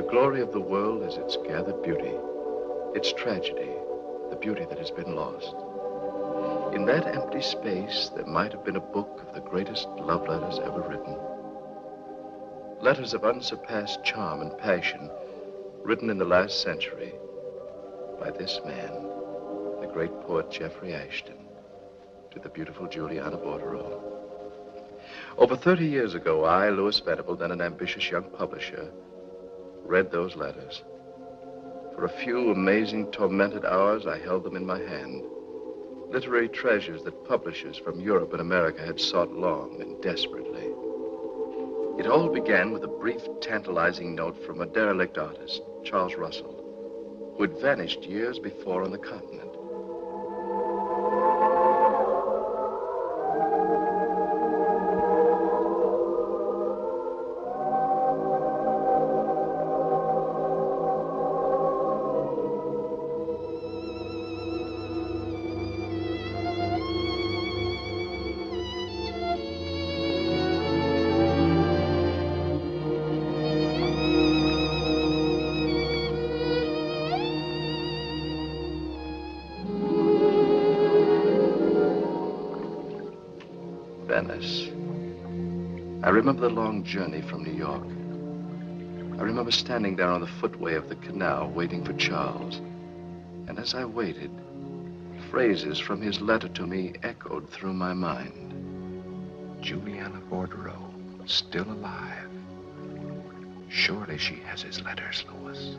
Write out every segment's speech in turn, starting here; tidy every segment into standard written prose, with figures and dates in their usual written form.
glory of the world is its gathered beauty, its tragedy, the beauty that has been lost. In that empty space, there might have been a book of the greatest love letters ever written. Letters of unsurpassed charm and passion, written in the last century by this man, the great poet Jeffrey Ashton, to the beautiful Juliana Bordereau. Over 30 years ago, I, Louis Venable, then an ambitious young publisher, read those letters. For a few amazing, tormented hours, I held them in my hand. Literary treasures that publishers from Europe and America had sought long and desperately. It all began with a brief, tantalizing note from a derelict artist, Charles Russell, who had vanished years before on the continent. Venice. I remember the long journey from New York. I remember standing there on the footway of the canal waiting for Charles. And as I waited, phrases from his letter to me echoed through my mind. Juliana Bordereau, still alive. Surely she has his letters, Louis.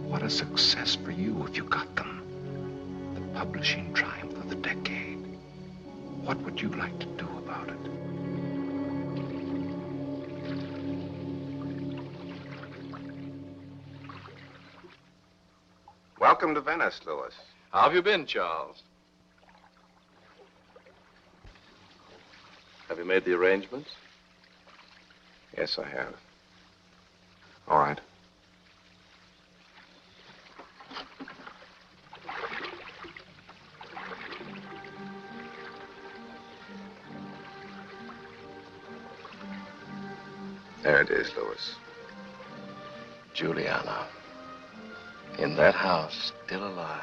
What a success for you if you got them. The publishing triumph of the decade. What would you like to do about it? Welcome to Venice, Louis. How have you been, Charles? Have you made the arrangements? Yes, I have. All right. There it is, Louis. Juliana. In that house, still alive.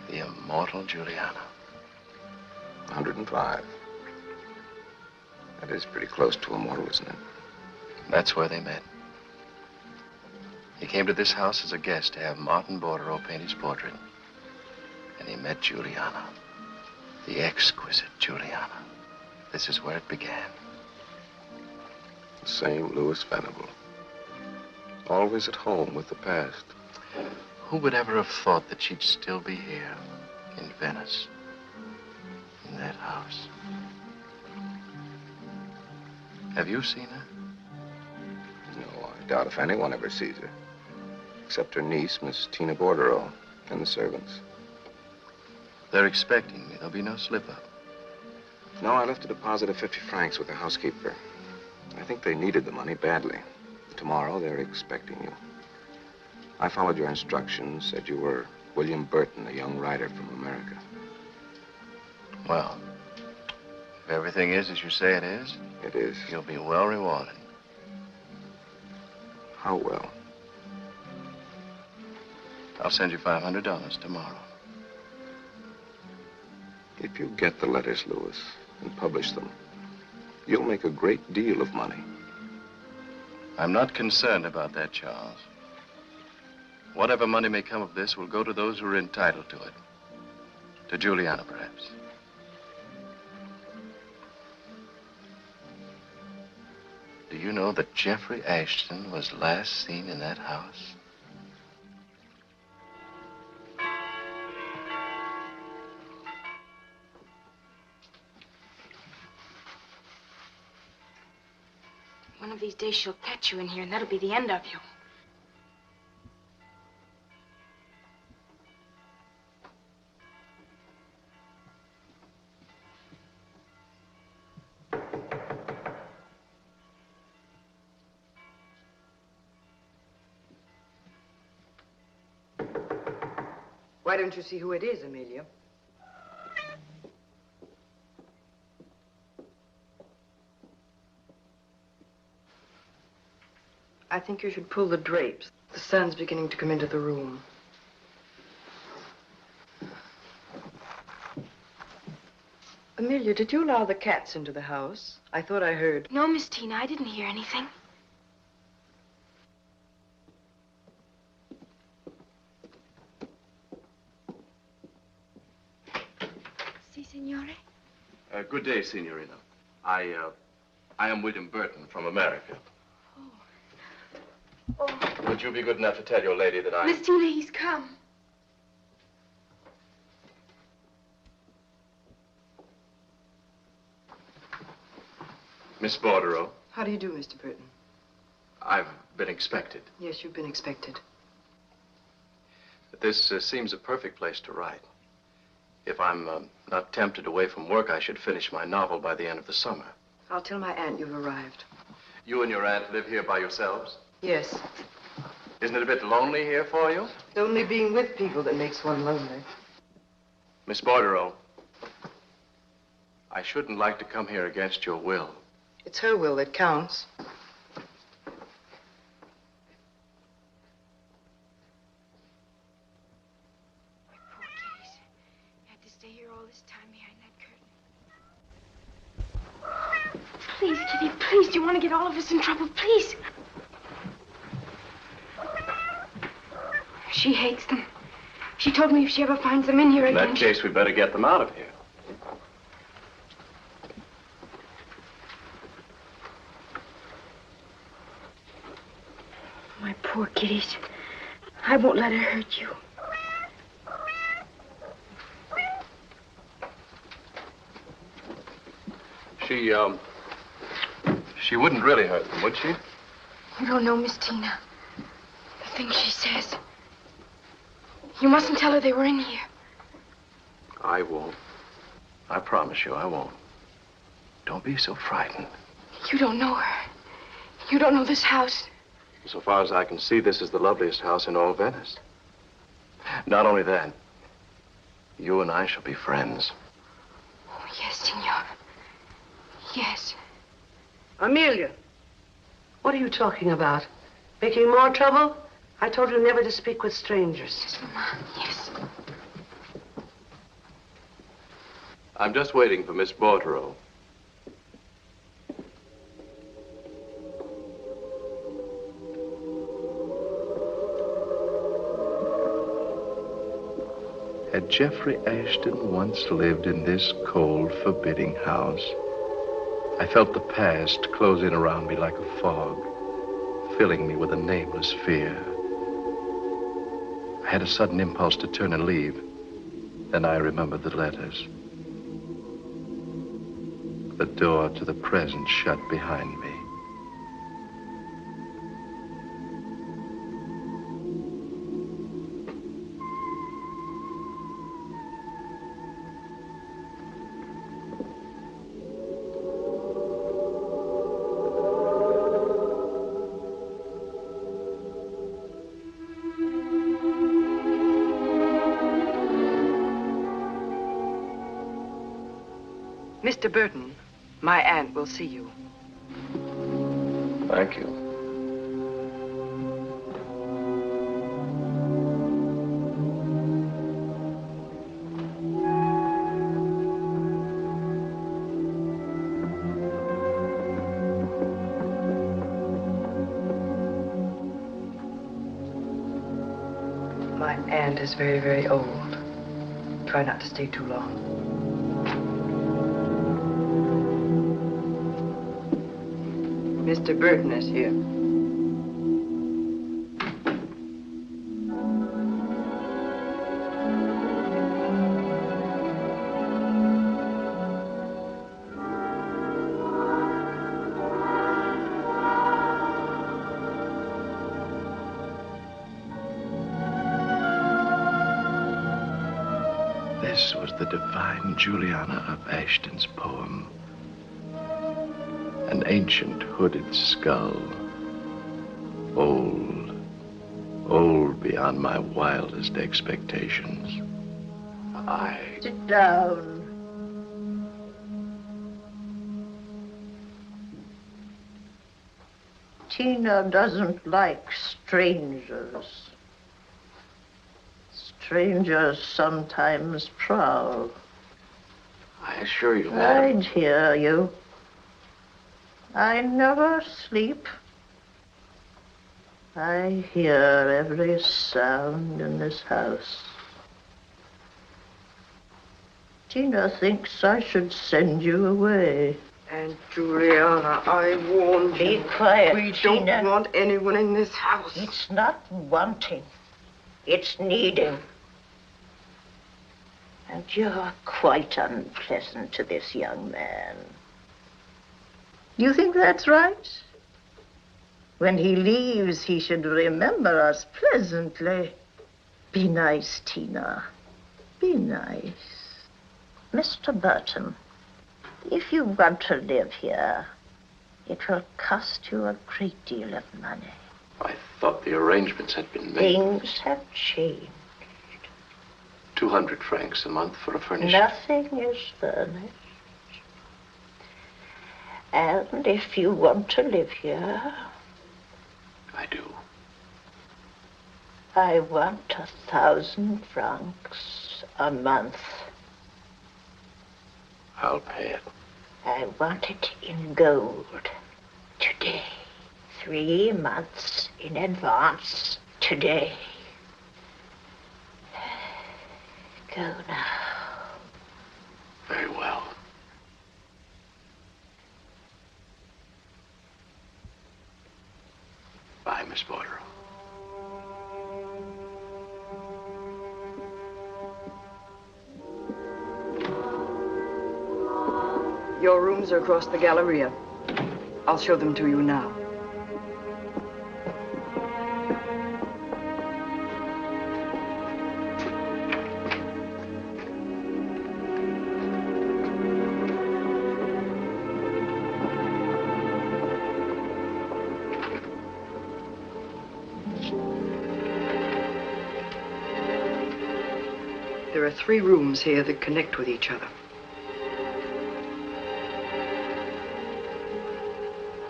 The immortal Juliana. 105. That is pretty close to immortal, isn't it? That's where they met. He came to this house as a guest to have Martin Bordereau paint his portrait. And he met Juliana. The exquisite Juliana. This is where it began. The same Louis Venable. Always at home with the past. Who would ever have thought that she'd still be here in Venice, in that house? Have you seen her? No, I doubt if anyone ever sees her. Except her niece, Miss Tina Bordereau, and the servants. They're expecting me. There'll be no slip-up. No, I left a deposit of 50 francs with the housekeeper. I think they needed the money badly. Tomorrow, they're expecting you. I followed your instructions, said you were William Burton, a young writer from America. Well, if everything is as you say it is... It is. You'll be well rewarded. How well? I'll send you $500 tomorrow. If you get the letters, Louis, and publish them, you'll make a great deal of money. I'm not concerned about that, Charles. Whatever money may come of this will go to those who are entitled to it. To Juliana, perhaps. Do you know that Jeffrey Ashton was last seen in that house? One of these days she'll catch you in here, and that'll be the end of you. Why don't you see who it is, Amelia? I think you should pull the drapes. The sun's beginning to come into the room. Amelia, did you allow the cats into the house? I thought I heard. No, Miss Tina, I didn't hear anything. Si, signore? Good day, Signorina. I am William Burton from America. Oh. Would you be good enough to tell your lady that I... Miss Tina, he's come. Miss Bordereau, How do you do, Mr. Burton? I've been expected. Yes, you've been expected. This seems a perfect place to write. If I'm not tempted away from work, I should finish my novel by the end of the summer. I'll tell my aunt you've arrived. You and your aunt live here by yourselves? Yes. Isn't it a bit lonely here for you? It's only being with people that makes one lonely. Miss Bordereau, I shouldn't like to come here against your will. It's her will that counts. My poor kitties. I had to stay here all this time behind that curtain. Please, Kitty, please. Do you want to get all of us in trouble? Please. She hates them. She told me if she ever finds them in here In again... that case, we better get them out of here. My poor kitties. I won't let her hurt you. She wouldn't really hurt them, would she? You don't know Miss Tina. The things she says. You mustn't tell her they were in here. I won't. I promise you, I won't. Don't be so frightened. You don't know her. You don't know this house. So far as I can see, this is the loveliest house in all Venice. Not only that, you and I shall be friends. Oh, yes, Signor. Yes. Amelia, what are you talking about? Making more trouble? I told you never to speak with strangers. Yes, Mama. Yes. I'm just waiting for Miss Bordereau. Had Jeffrey Ashton once lived in this cold, forbidding house? I felt the past close in around me like a fog, filling me with a nameless fear. I had a sudden impulse to turn and leave. Then I remembered the letters. The door to the present shut behind me. Mr. Burton, my aunt will see you. Thank you. My aunt is very, very old. Try not to stay too long. Mr. Burton is here. This was the divine Juliana of Ashton's poem. An ancient hooded skull. Old, old beyond my wildest expectations. Sit down. Tina doesn't like strangers. Strangers sometimes prowl. I assure you, madam. I'd hear you. I never sleep. I hear every sound in this house. Tina thinks I should send you away. Aunt Juliana, I warned you. Be quiet, We Tina. don't want anyone in this house. It's not wanting. It's needing. And you're quite unpleasant to this young man. You think that's right? When he leaves, he should remember us pleasantly. Be nice, Tina. Be nice. Mr. Burton, if you want to live here, it will cost you a great deal of money. I thought the arrangements had been made. Things have changed. 200 francs a month for a furnished. Nothing is furnished. And if you want to live here, I do. I want 1,000 francs a month. I'll pay it. I want it in gold. Today. 3 months in advance. Today. Go now. Very well. Bye, Miss Bordereau. Your rooms are across the Galleria. I'll show them to you now. There are 3 rooms here that connect with each other.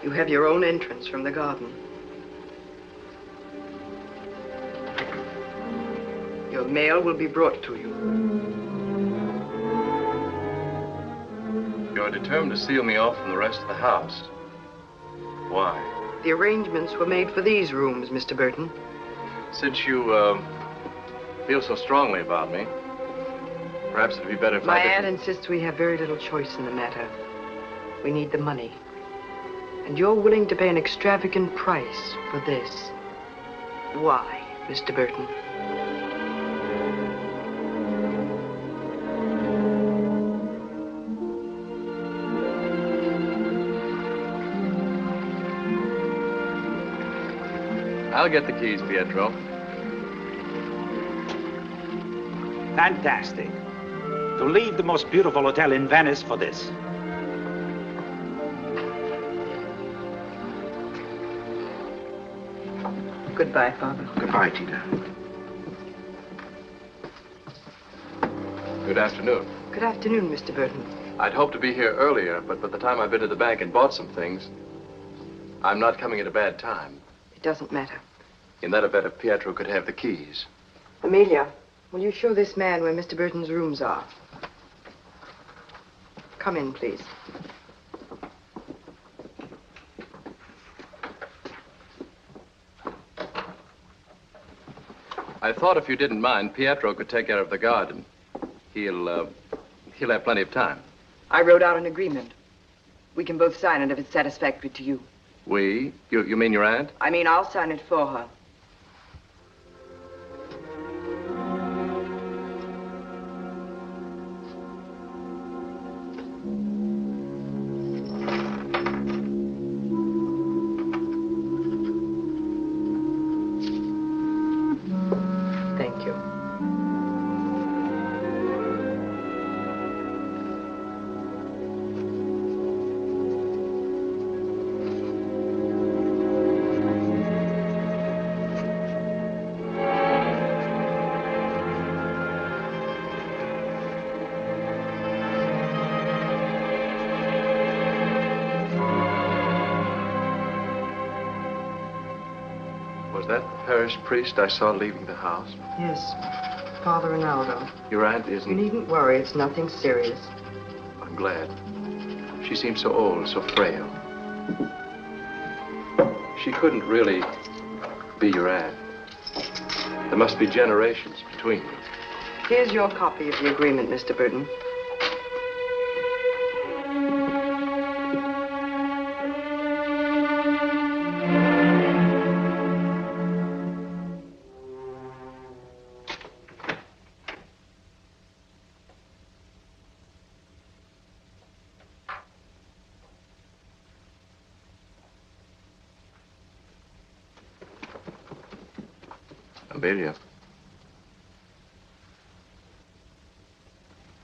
You have your own entrance from the garden. Your mail will be brought to you. You're determined to seal me off from the rest of the house. Why? The arrangements were made for these rooms, Mr. Burton. Since you, feel so strongly about me, perhaps it'd be better if My I aunt didn't... insists we have very little choice in the matter. We need the money. And you're willing to pay an extravagant price for this. Why, Mr. Burton? I'll get the keys, Pietro. Fantastic. To leave the most beautiful hotel in Venice for this. Goodbye, Father. Goodbye, Tina. Good afternoon. Good afternoon, Mr. Burton. I'd hoped to be here earlier, but by the time I've been to the bank and bought some things, I'm not coming at a bad time. It doesn't matter. In that event, if Pietro could have the keys. Amelia, will you show this man where Mr. Burton's rooms are? Come in, please. I thought if you didn't mind, Pietro could take care of the garden. He'll have plenty of time. I wrote out an agreement. We can both sign it if it's satisfactory to you. We? You mean your aunt? I mean, I'll sign it for her. Thank you. parish priest I saw leaving the house? Yes, Father Ronaldo. Your aunt You isn't... needn't worry, it's nothing serious. I'm glad. She seems so old, so frail. She couldn't really be your aunt. There must be generations between you. Here's your copy of the agreement, Mr. Burton. Amelia.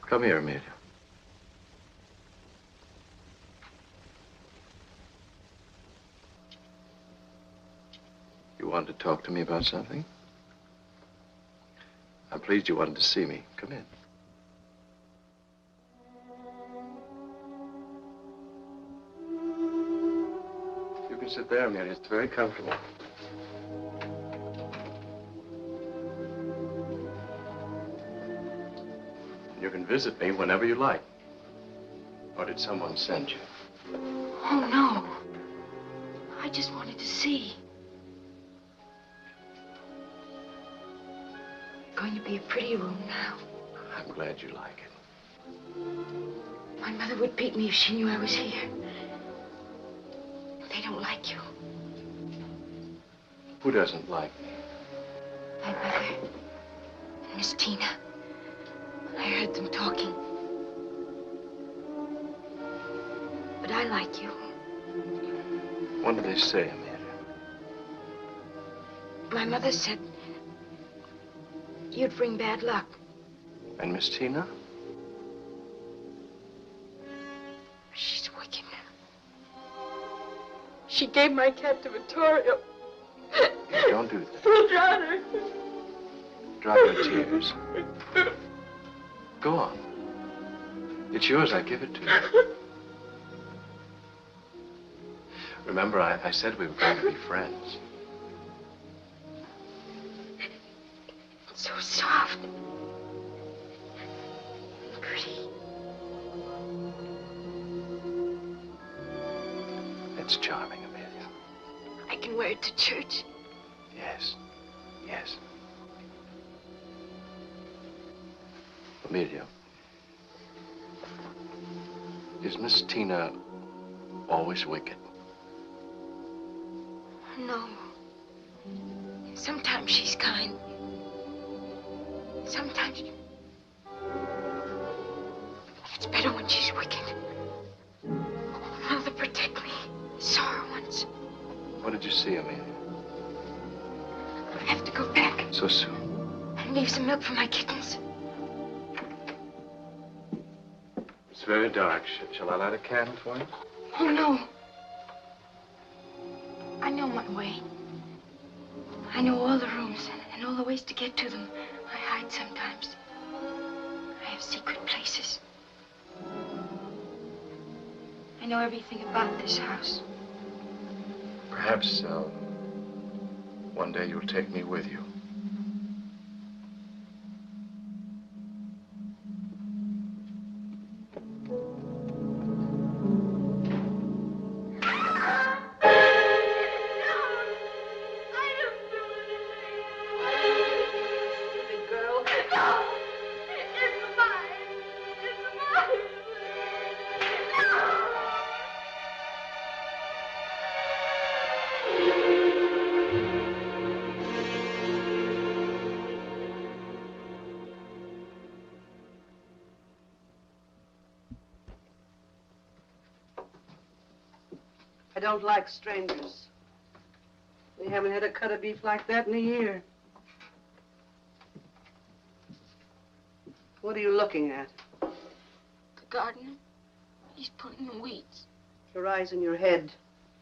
Come here, Amelia. You wanted to talk to me about something? I'm pleased you wanted to see me. Come in. You can sit there, Amelia. It's very comfortable. You can visit me whenever you like. Or did someone send you? Oh, no. I just wanted to see. Going to be a pretty room now. I'm glad you like it. My mother would beat me if she knew I was here. They don't like you. Who doesn't like me? My mother and Miss Tina. I heard them talking. But I like you. What did they say, Amelia? My mother said you'd bring bad luck. And Miss Tina? She's wicked. She gave my cat to Vittorio. Don't do that. He'll drown her. Drop your tears. Go on. It's yours. I give it to you. Remember, I said we were going to be friends. It's so soft. Pretty. It's charming, Amelia. I can wear it to church. Yes. Yes. Amelia, is Miss Tina always wicked? No. Sometimes she's kind. Sometimes... It's better when she's wicked. Mother, protect me. Saw her once. What did you see, Amelia? I have to go back So soon? and leave some milk for my kittens. It's very dark. Shall I light a candle for you? Oh, no. I know my way. I know all the rooms and all the ways to get to them. I hide sometimes. I have secret places. I know everything about this house. Perhaps, one day you'll take me with you. I don't like strangers. We haven't had a cut of beef like that in a year. What are you looking at? The gardener, he's pulling the weeds. Your eyes in your head.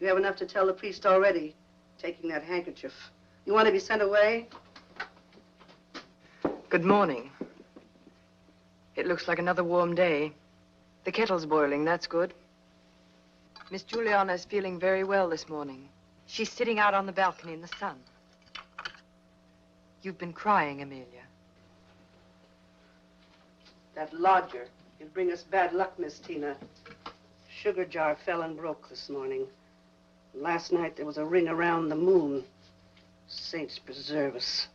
You have enough to tell the priest already. Taking that handkerchief. You want to be sent away? Good morning. It looks like another warm day. The kettle's boiling, that's good. Miss Juliana is feeling very well this morning. She's sitting out on the balcony in the sun. You've been crying, Amelia. That lodger. He'll bring us bad luck, Miss Tina. Sugar jar fell and broke this morning. Last night there was a ring around the moon. Saints preserve us.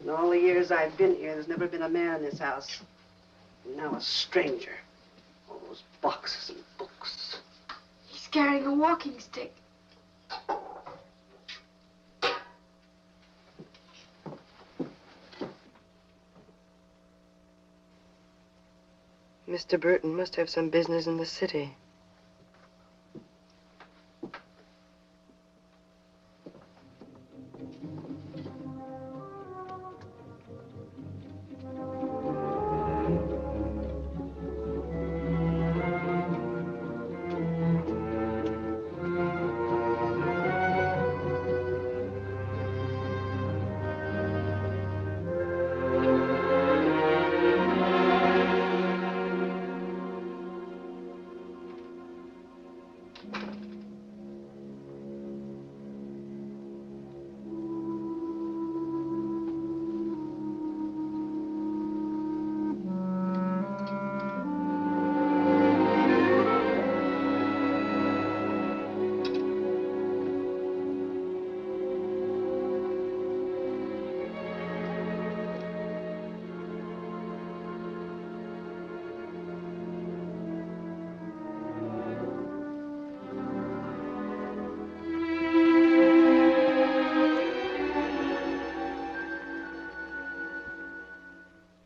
In all the years I've been here, there's never been a man in this house. And now a stranger. All those boxes and books. He's carrying a walking stick. Mr. Burton must have some business in the city.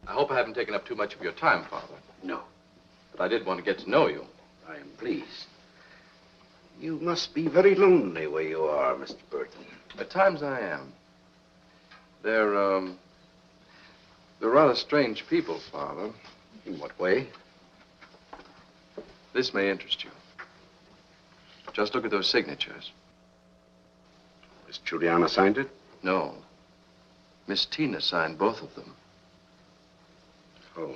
I hope I haven't taken up too much of your time, Father. No, But I did want to get to know you. I am pleased. You must be very lonely where you are, Mr. Burton. At times I am. They're rather strange people, Father. In what way? This may interest you. Just look at those signatures. Miss Juliana signed it? No. Miss Tina signed both of them. Oh.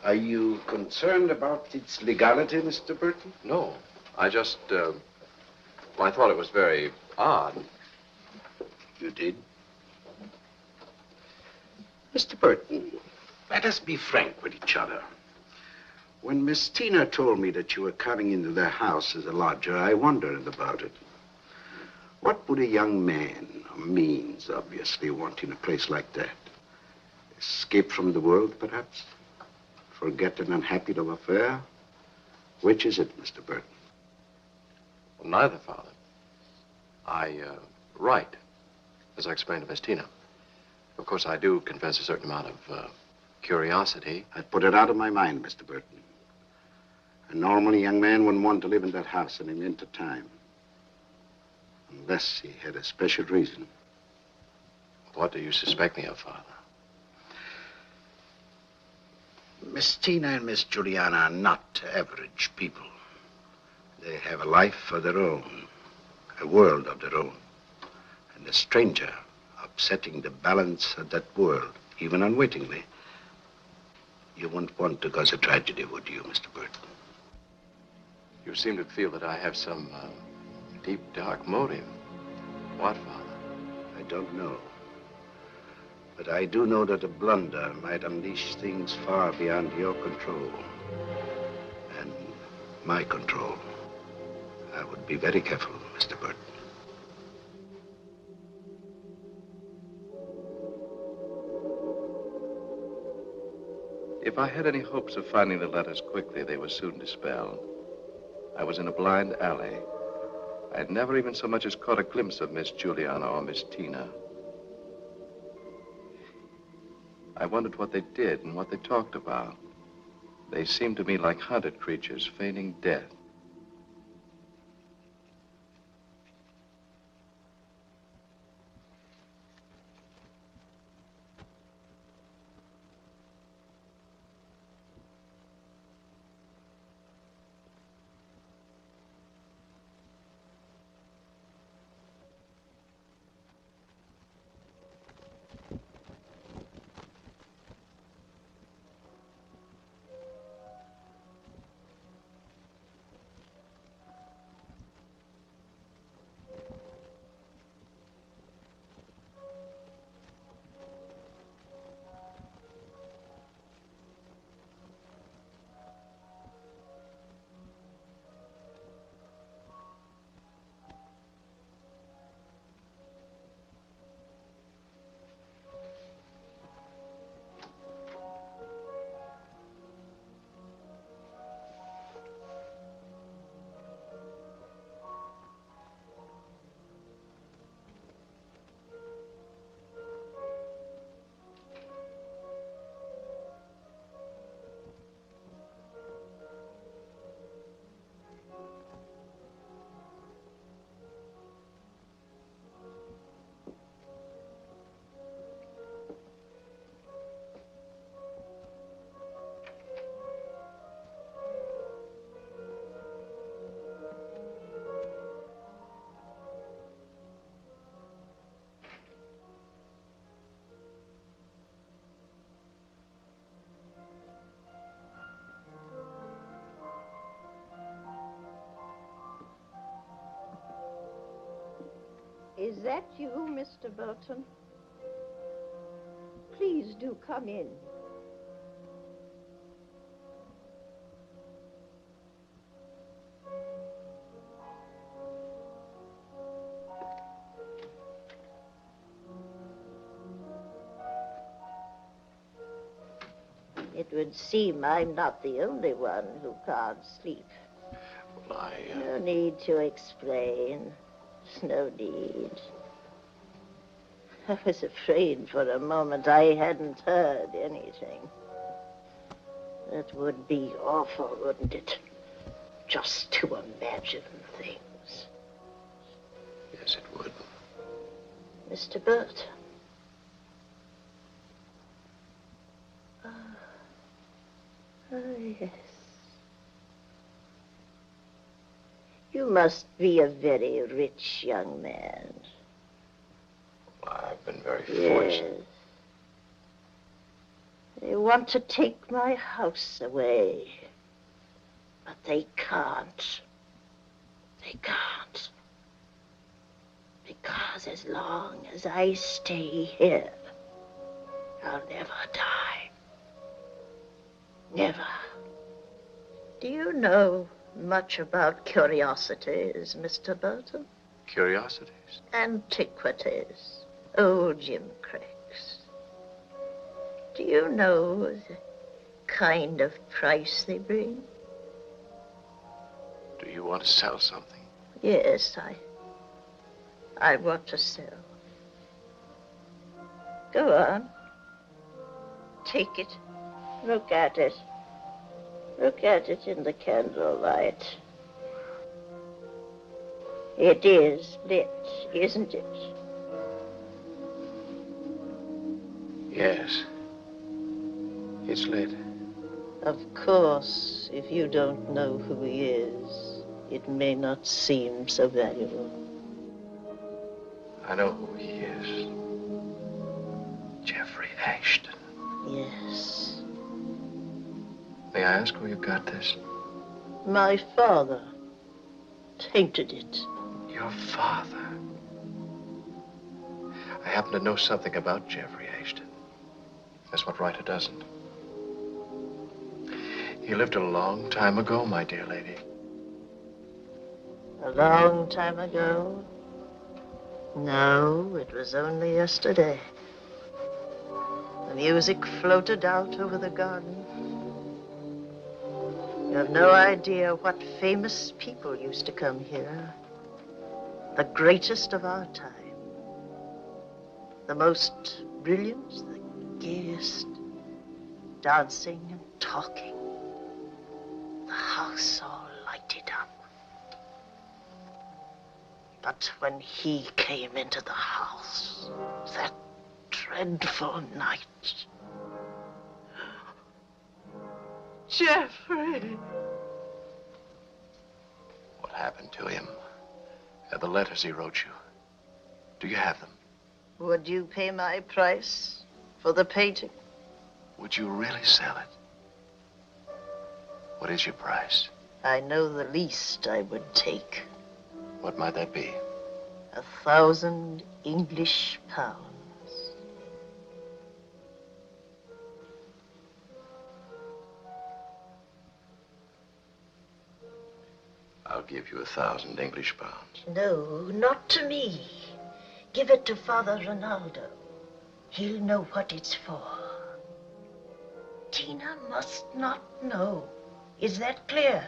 Are you concerned about its legality, Mr. Burton? No. I just, well, I thought it was very odd. You did? Mr. Burton, let us be frank with each other. When Miss Tina told me that you were coming into their house as a lodger, I wondered about it. What would a young man, of means, obviously, want in a place like that? Escape from the world, perhaps? Forget an unhappy love affair? Which is it, Mr. Burton? Well, neither, Father. I write, as I explained to Miss Tina. Of course, I do confess a certain amount of curiosity. I'd put it out of my mind, Mr. Burton. A normal young man wouldn't want to live in that house any length of time. Unless he had a special reason. What do you suspect me of, Father? Miss Tina and Miss Juliana are not average people. They have a life of their own, a world of their own. And a stranger upsetting the balance of that world, even unwittingly, you wouldn't want to cause a tragedy, would you, Mr. Burton? You seem to feel that I have some deep, dark motive. What, Father? I don't know. But I do know that a blunder might unleash things far beyond your control. And my control. I would be very careful, Mr. Burton. If I had any hopes of finding the letters quickly, they were soon dispelled. I was in a blind alley. I had never even so much as caught a glimpse of Miss Juliana or Miss Tina. I wondered what they did and what they talked about. They seemed to me like hunted creatures feigning death. Is that you, Mr. Burton? Please do come in. It would seem I'm not the only one who can't sleep. Well, No need to explain. No need. I was afraid for a moment I hadn't heard anything. That would be awful, wouldn't it? Just to imagine things. Yes, it would. Mr. Burt. Oh, yes. You must be a very rich young man. Well, I've been very fortunate. Yes. They want to take my house away. But they can't. They can't. Because as long as I stay here, I'll never die. Never. Do you know much about curiosities, Mr. Burton? Curiosities? Antiquities. Old Jim Cracks. Do you know the kind of price they bring? Do you want to sell something? Yes, I want to sell. Go on. Take it. Look at it. Look at it in the candlelight. It is lit, isn't it? Yes. It's lit. Of course, if you don't know who he is, it may not seem so valuable. I know who he is. Jeffrey Ashton. Yes. May I ask where you got this? My father tainted it. Your father? I happen to know something about Jeffrey Ashton. That's what writer doesn't. He lived a long time ago, my dear lady. A long time ago? No, it was only yesterday. The music floated out over the garden. You have no idea what famous people used to come here. The greatest of our time. The most brilliant, the gayest, dancing and talking. The house all lighted up. But when he came into the house, that dreadful night. Jeffrey! What happened to him? The letters he wrote you. Do you have them? Would you pay my price for the painting? Would you really sell it? What is your price? I know the least I would take. What might that be? 1,000 English pounds. I'll give you 1,000 English pounds. No, not to me. Give it to Father Ronaldo. He'll know what it's for. Tina must not know. Is that clear?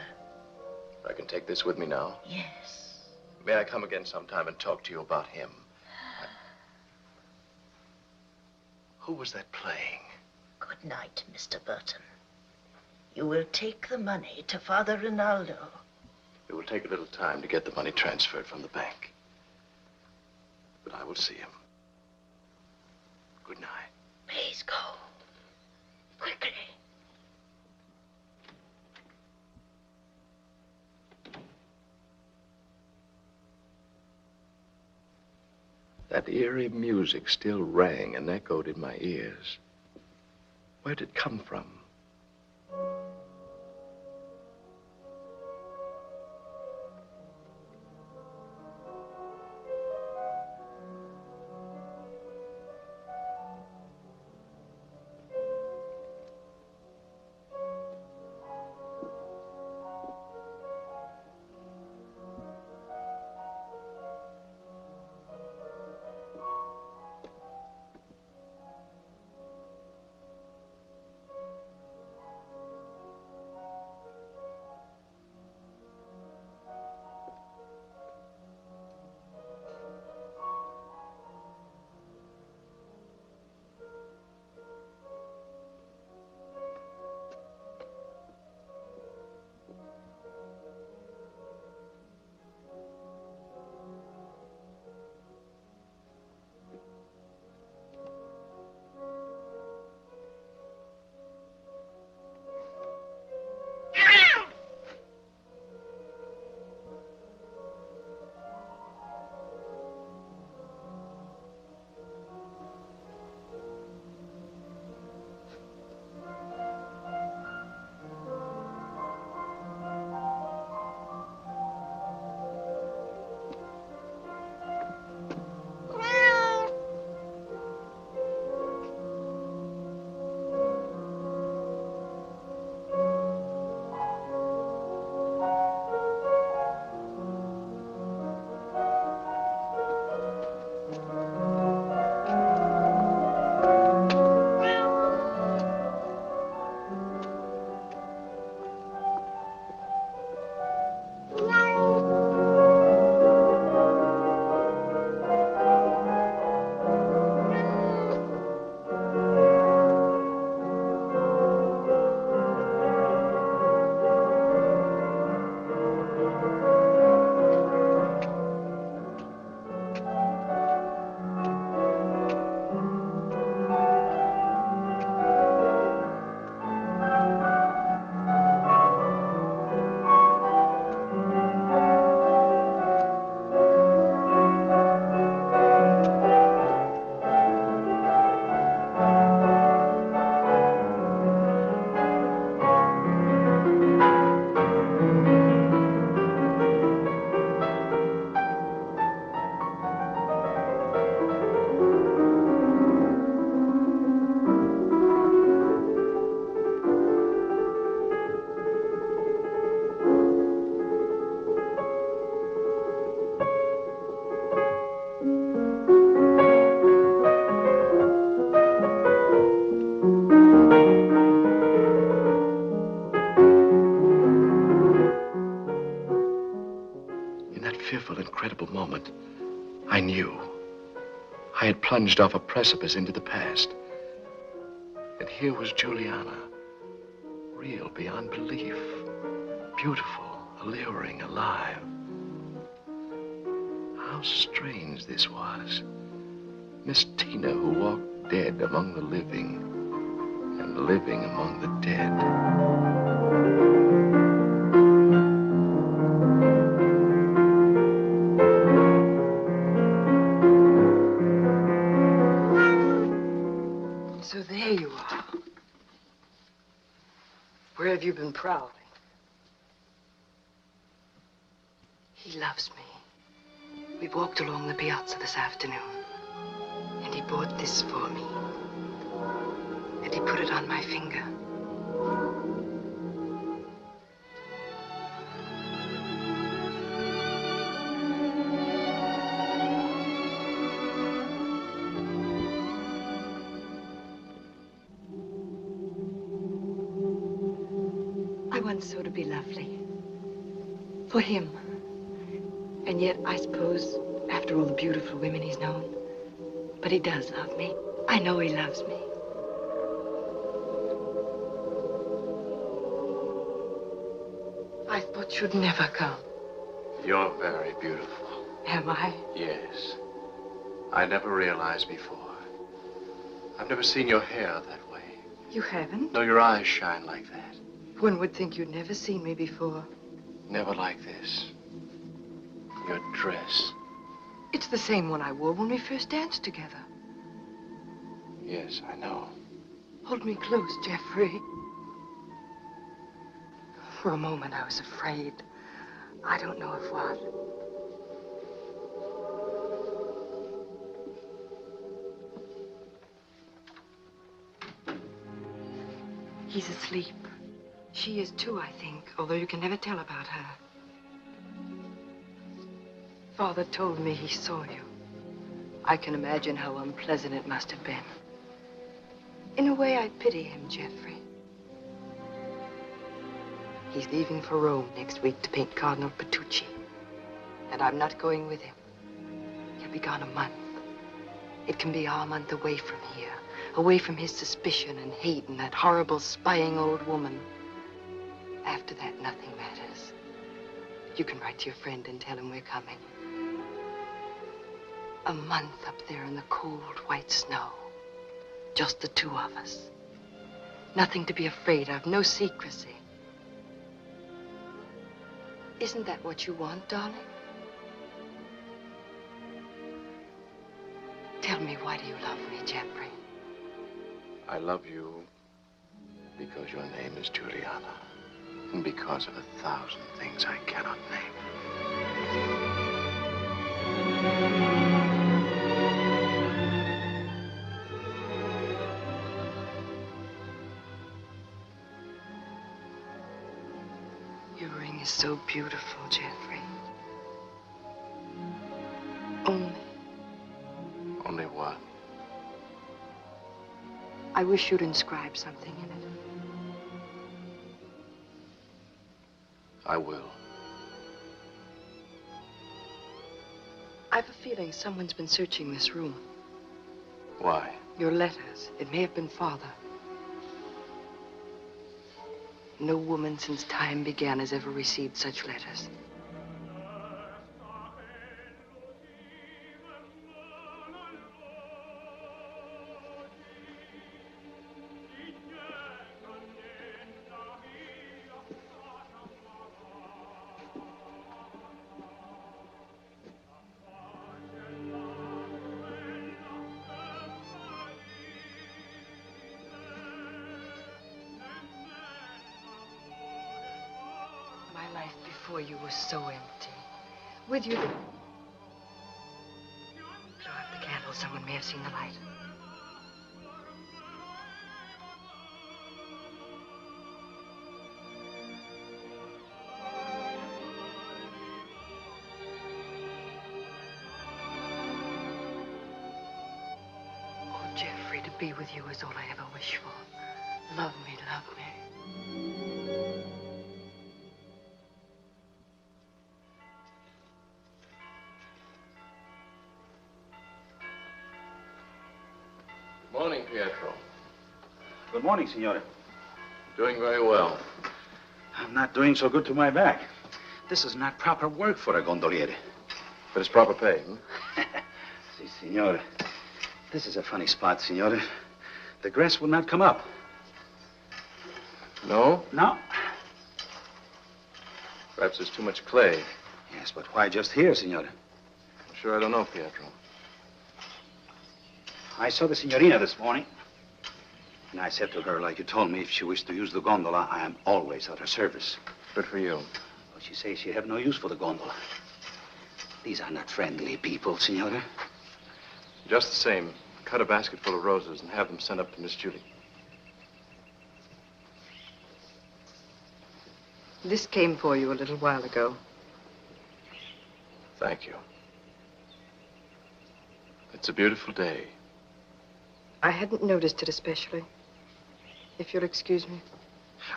I can take this with me now. Yes. May I come again sometime and talk to you about him? Who was that playing? Good night, Mr. Burton. You will take the money to Father Rinaldo. It will take a little time to get the money transferred from the bank. But I will see him. Good night. Please go. Quickly. That eerie music still rang and echoed in my ears. Where did it come from? plunged off a precipice into the past. And here was Juliana, real beyond belief, beautiful, alluring, alive. How strange this was. Miss Tina, who walked dead among the living and living among the dead. So there you are. Where have you been prowling? He loves me. We walked along the piazza this afternoon, and he bought this for me. And he put it on my finger. I once thought it'd be lovely. For him. And yet, I suppose, after all the beautiful women he's known, but he does love me. I know he loves me. I thought you'd never come. You're very beautiful. Am I? Yes. I never realized before. I've never seen your hair that way. You haven't? No, your eyes shine like that. One would think you'd never seen me before. Never like this. Your dress. It's the same one I wore when we first danced together. Yes, I know. Hold me close, Jeffrey. For a moment, I was afraid. I don't know of what. He's asleep. She is too, I think, although you can never tell about her. Father told me he saw you. I can imagine how unpleasant it must have been. In a way, I pity him, Jeffrey. He's leaving for Rome next week to paint Cardinal Petrucci. And I'm not going with him. He'll be gone a month. It can be our month away from here, away from his suspicion and hate and that horrible spying old woman. After that, nothing matters. You can write to your friend and tell him we're coming. A month up there in the cold, white snow. Just the two of us. Nothing to be afraid of, no secrecy. Isn't that what you want, darling? Tell me, why do you love me, Jeffrey? I love you because your name is Juliana. And because of 1,000 things I cannot name. Your ring is so beautiful, Jeffrey. Only what? I wish you'd inscribe something in it. I will. I've a feeling someone's been searching this room. Why? Your letters. It may have been Father. No woman since time began has ever received such letters. Before you were so empty. With you, blow out the candle. Someone may have seen the light. Oh, Jeffrey, to be with you is all I ever wish for. Love me, love me. morning, Pietro. Good morning, Signore. Doing very well. I'm not doing so good to my back. This is not proper work for a gondoliere. But it's proper pay, hmm? Si, Signore. This is a funny spot, Signore. The grass will not come up. No? No. Perhaps there's too much clay. Yes, but why just here, Signore? I'm sure I don't know, Pietro. I saw the Signorina this morning. And I said to her, like you told me, if she wished to use the gondola, I am always at her service. Good for you. Well, she says she have no use for the gondola. These are not friendly people, Signore. Just the same, cut a basket full of roses and have them sent up to Miss Judy. This came for you a little while ago. Thank you. It's a beautiful day. I hadn't noticed it especially. If you'll excuse me.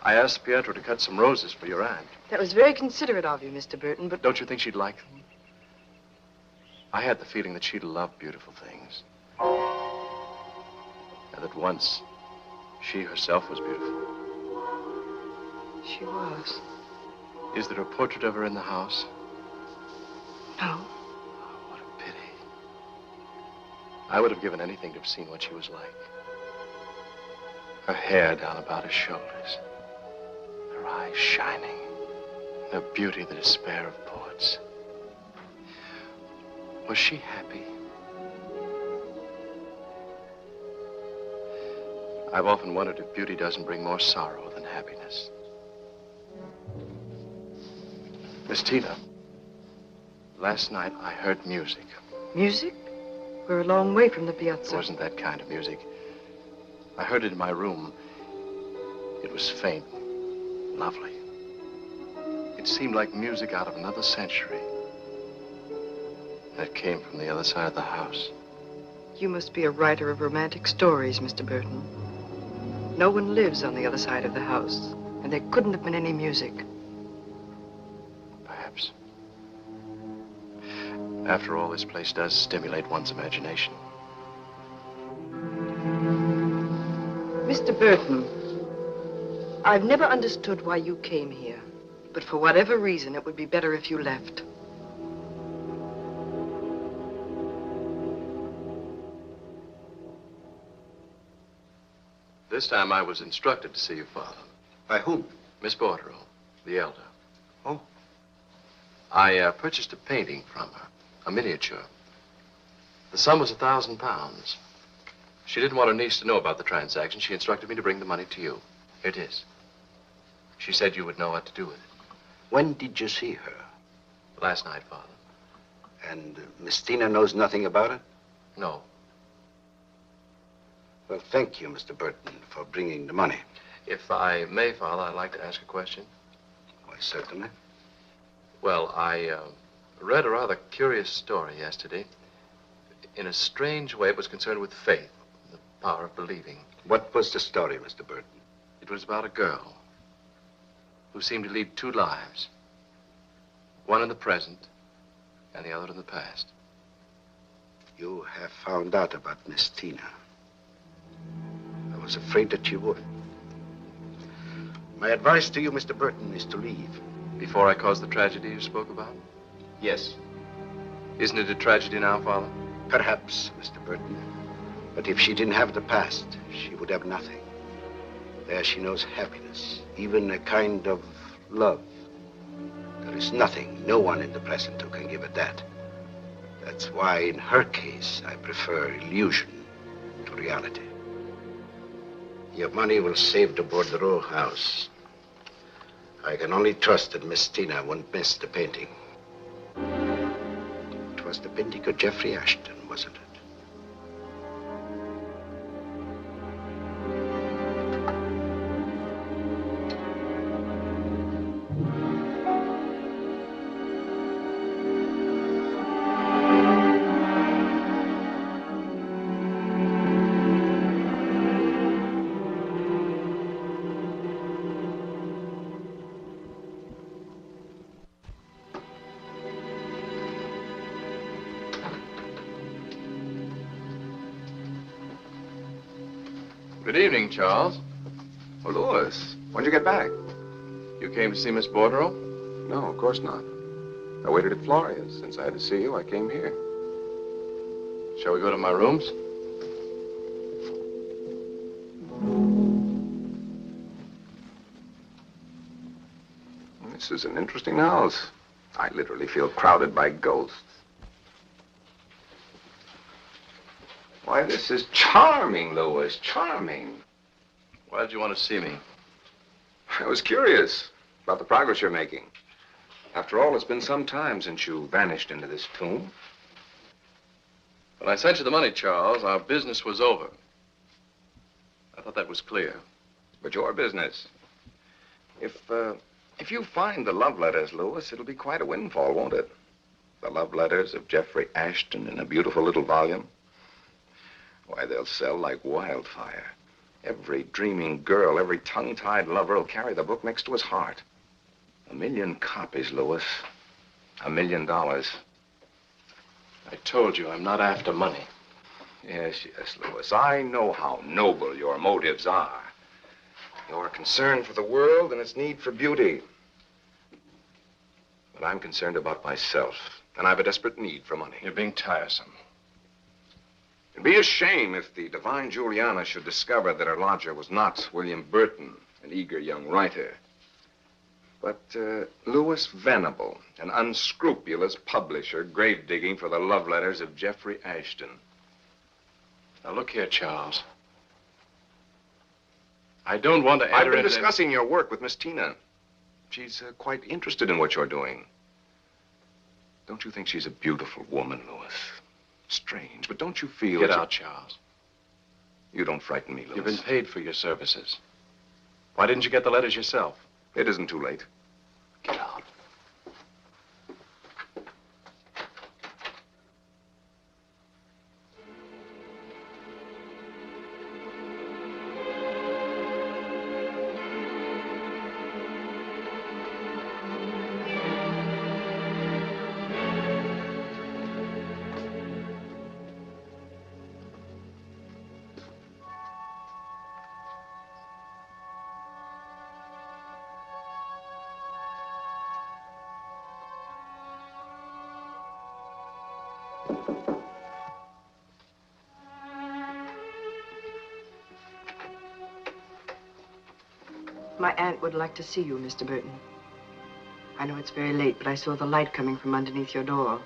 I asked Pietro to cut some roses for your aunt. That was very considerate of you, Mr. Burton, but... Don't you think she'd like them? I had the feeling that she'd love beautiful things. And that once, she herself was beautiful. She was. Is there a portrait of her in the house? No. Oh, what a pity. I would have given anything to have seen what she was like. Her hair down about her shoulders. Her eyes shining. Her beauty the despair of poets. Was she happy? I've often wondered if beauty doesn't bring more sorrow than happiness. Miss Tina, last night I heard music. Music? We're a long way from the It piazza. wasn't that kind of music. I heard it in my room. It was faint, lovely. It seemed like music out of another century. That came from the other side of the house. You must be a writer of romantic stories, Mr. Burton. No one lives on the other side of the house, and there couldn't have been any music. Perhaps. After all, this place does stimulate one's imagination. Mr. Burton, I've never understood why you came here, but for whatever reason, it would be better if you left. This time I was instructed to see your father. By whom? Miss Bordereau, the elder. Oh. I purchased a painting from her, a miniature. The sum was £1,000. She didn't want her niece to know about the transaction. She instructed me to bring the money to you. Here it is. She said you would know what to do with it. When did you see her? Last night, Father. And Miss Tina knows nothing about it? No. Well, thank you, Mr. Burton, for bringing the money. If I may, Father, I'd like to ask a question. Why, certainly. Well, I read a rather curious story yesterday. In a strange way, it was concerned with faith, the power of believing. What was the story, Mr. Burton? It was about a girl who seemed to lead two lives. One in the present and the other in the past. You have found out about Miss Tina. I was afraid that you would. My advice to you, Mr. Burton, is to leave. Before I caused the tragedy you spoke about? Yes. Isn't it a tragedy now, Father? Perhaps, Mr. Burton. But if she didn't have the past, she would have nothing. There she knows happiness, even a kind of love. There is nothing, no one in the present who can give her that. That's why, in her case, I prefer illusion to reality. Your money will save the Bordereau house. I can only trust that Miss Tina won't miss the painting. It was the painting of Jeffrey Ashton, wasn't it? Good evening, Charles. Oh, Louis, when'd you get back? You came to see Miss Bordereau? No, of course not. I waited at Floria's. Since I had to see you, I came here. Shall we go to my rooms? This is an interesting house. I literally feel crowded by ghosts. Why, this is charming, Louis, charming. Why did you want to see me? I was curious about the progress you're making. After all, it's been some time since you vanished into this tomb. When I sent you the money, Charles, our business was over. I thought that was clear. But your business. If you find the love letters, Louis, it'll be quite a windfall, won't it? The love letters of Jeffrey Ashton in a beautiful little volume. Why, they'll sell like wildfire. Every dreaming girl, every tongue-tied lover will carry the book next to his heart. 1 million copies, Louis. $1 million. I told you I'm not after money. Yes, Louis. I know how noble your motives are. You're concerned for the world and its need for beauty. But I'm concerned about myself, and I have a desperate need for money. You're being tiresome. It'd be a shame if the divine Juliana should discover that her lodger was not William Burton, an eager young writer, but Louis Venable, an unscrupulous publisher grave-digging for the love letters of Jeffrey Ashton. Now, look here, Charles. I don't want to enter I've been into discussing your work with Miss Tina. She's quite interested in what you're doing. Don't you think she's a beautiful woman, Louis? Strange, but don't you feel... Get out, Charles. You don't frighten me, Louis. You've been paid for your services. Why didn't you get the letters yourself? It isn't too late. Get out. My aunt would like to see you, Mr. Burton. I know it's very late, but I saw the light coming from underneath your door.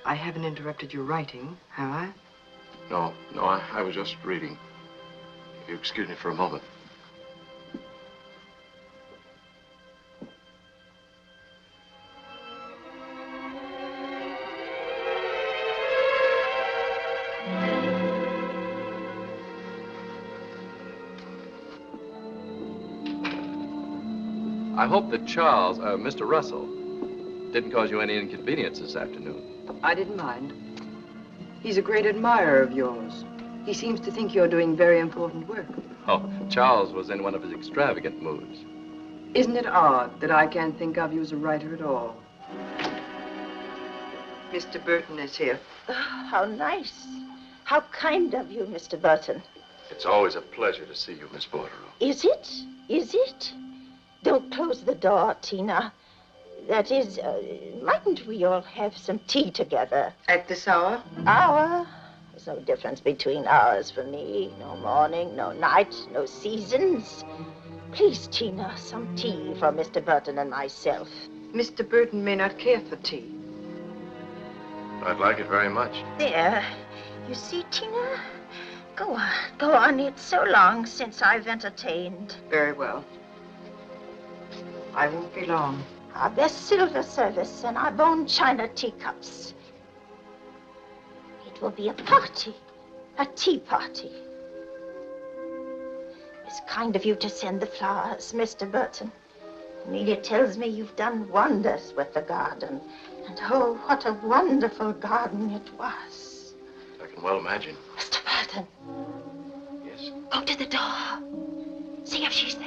I haven't interrupted your writing, have I? No, I was just reading. If you excuse me for a moment. I hope that Charles, Mr. Russell, didn't cause you any inconvenience this afternoon. I didn't mind. He's a great admirer of yours. He seems to think you're doing very important work. Oh, Charles was in one of his extravagant moods. Isn't it odd that I can't think of you as a writer at all? Mr. Burton is here. Oh, how nice. How kind of you, Mr. Burton. It's always a pleasure to see you, Miss Bordereau. Is it? Is it? Don't close the door, Tina. That is, mightn't we all have some tea together? At this hour? Hour? There's no difference between hours for me. No morning, no night, no seasons. Please, Tina, some tea for Mr. Burton and myself. Mr. Burton may not care for tea. I'd like it very much. There. You see, Tina? Go on. Go on. It's so long since I've entertained. Very well. I won't be long. Our best silver service and our bone china teacups. It will be a party, a tea party. It's kind of you to send the flowers, Mr. Burton. Amelia tells me you've done wonders with the garden. And oh, what a wonderful garden it was. I can well imagine. Mr. Burton. Yes? Go to the door. See if she's there.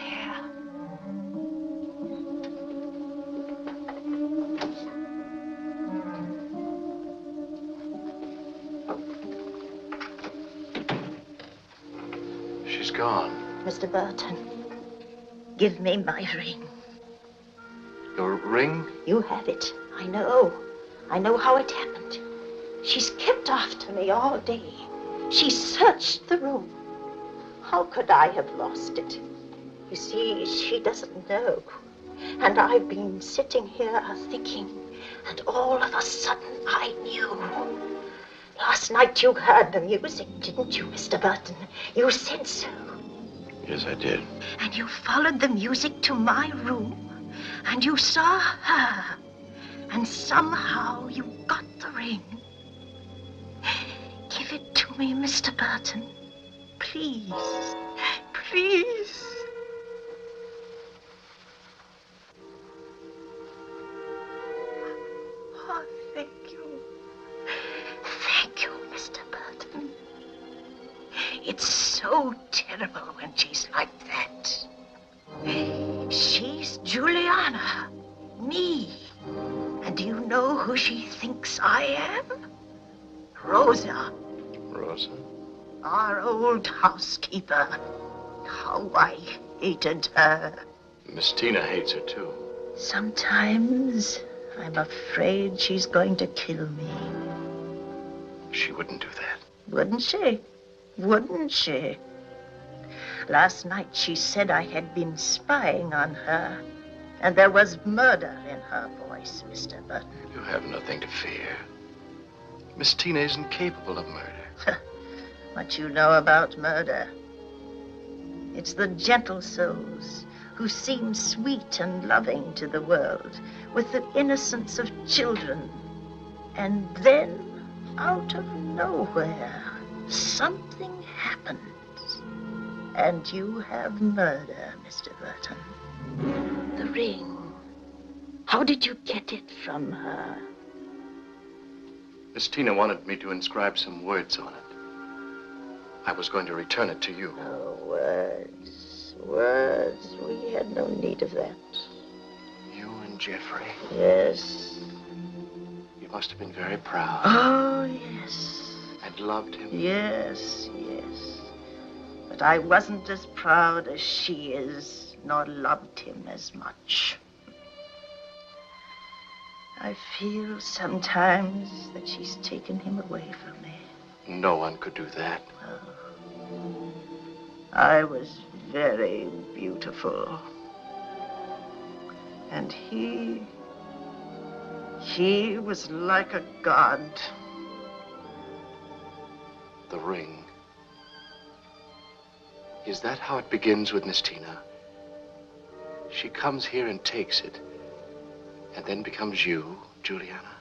She's gone. Mr. Burton, give me my ring. Your ring? You have it. I know. I know how it happened. She's kept after me all day. She searched the room. How could I have lost it? You see, she doesn't know. And I've been sitting here thinking, and all of a sudden I knew. Last night you heard the music, didn't you, Mr. Burton? You said so. Yes, I did. And you followed the music to my room, and you saw her, and somehow you got the ring. Give it to me, Mr. Burton. Please. Please. Oh, thank you. Thank you, Mr. Burton. It's so terrible when she's like that. She's Juliana, me. And do you know who she thinks I am? Rosa. Rosa? Our old housekeeper. How I hated her. Miss Tina hates her, too. Sometimes I'm afraid she's going to kill me. She wouldn't do that. Wouldn't she? Wouldn't she? Last night she said I had been spying on her, and there was murder in her voice, Mr. Burton. You have nothing to fear. Miss Tina isn't capable of murder. What you know about murder? It's the gentle souls who seem sweet and loving to the world, with the innocence of children. And then, out of nowhere, something happens. And you have murder, Mr. Burton. The ring. How did you get it from her? Miss Tina wanted me to inscribe some words on it. I was going to return it to you. Oh, words. Words. We had no need of that. You and Jeffrey. Yes. You must have been very proud. Oh, yes. And loved him. Yes, yes. But I wasn't as proud as she is, nor loved him as much. I feel sometimes that she's taken him away from me. No one could do that. Oh. I was very beautiful. And he was like a god. The ring. Is that how it begins with Miss Tina? She comes here and takes it, and then becomes you, Juliana?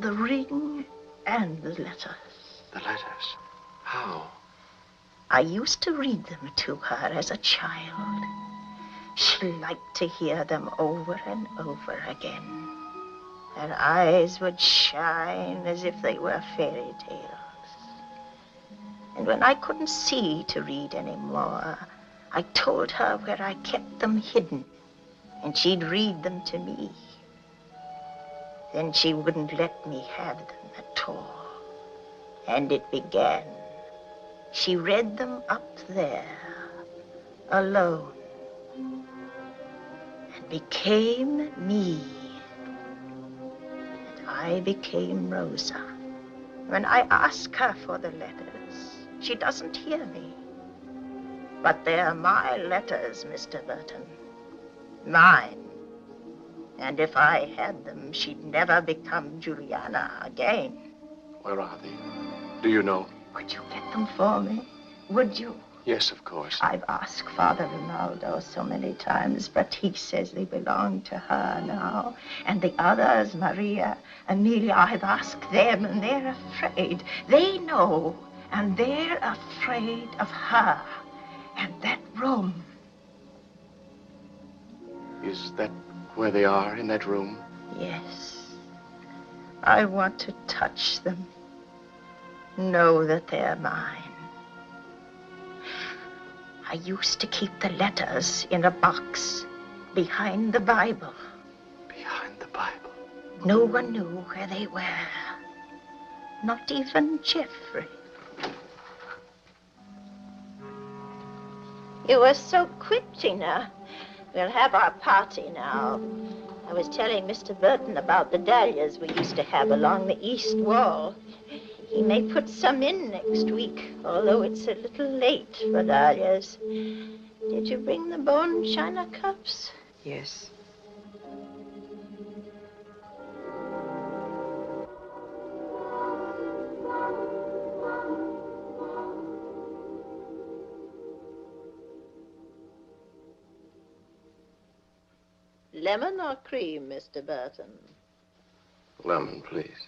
The ring and the letters. The letters? How? I used to read them to her as a child. She liked to hear them over and over again. Her eyes would shine as if they were fairy tales. And when I couldn't see to read anymore, I told her where I kept them hidden, and she'd read them to me. Then she wouldn't let me have them at all. And it began. She read them up there, alone, and became me. And I became Rosa. When I ask her for the letters, she doesn't hear me. But they're my letters, Mr. Burton. Mine. And if I had them, she'd never become Juliana again. Where are they? Do you know? Would you get them for me? Would you? Yes, of course. I've asked Father Ronaldo so many times, but he says they belong to her now. And the others, Maria, Amelia, I've asked them, and they're afraid. They know, and they're afraid of her and that room. Is that where they are, in that room? Yes. I want to touch them. Know that they're mine. I used to keep the letters in a box behind the Bible. Behind the Bible? No one knew where they were. Not even Jeffrey. You were so quick, Tina. We'll have our party now. I was telling Mr. Burton about the dahlias we used to have along the east wall. He may put some in next week, although it's a little late for dahlias. Did you bring the bone china cups? Yes. Lemon or cream, Mr. Burton? Lemon, please.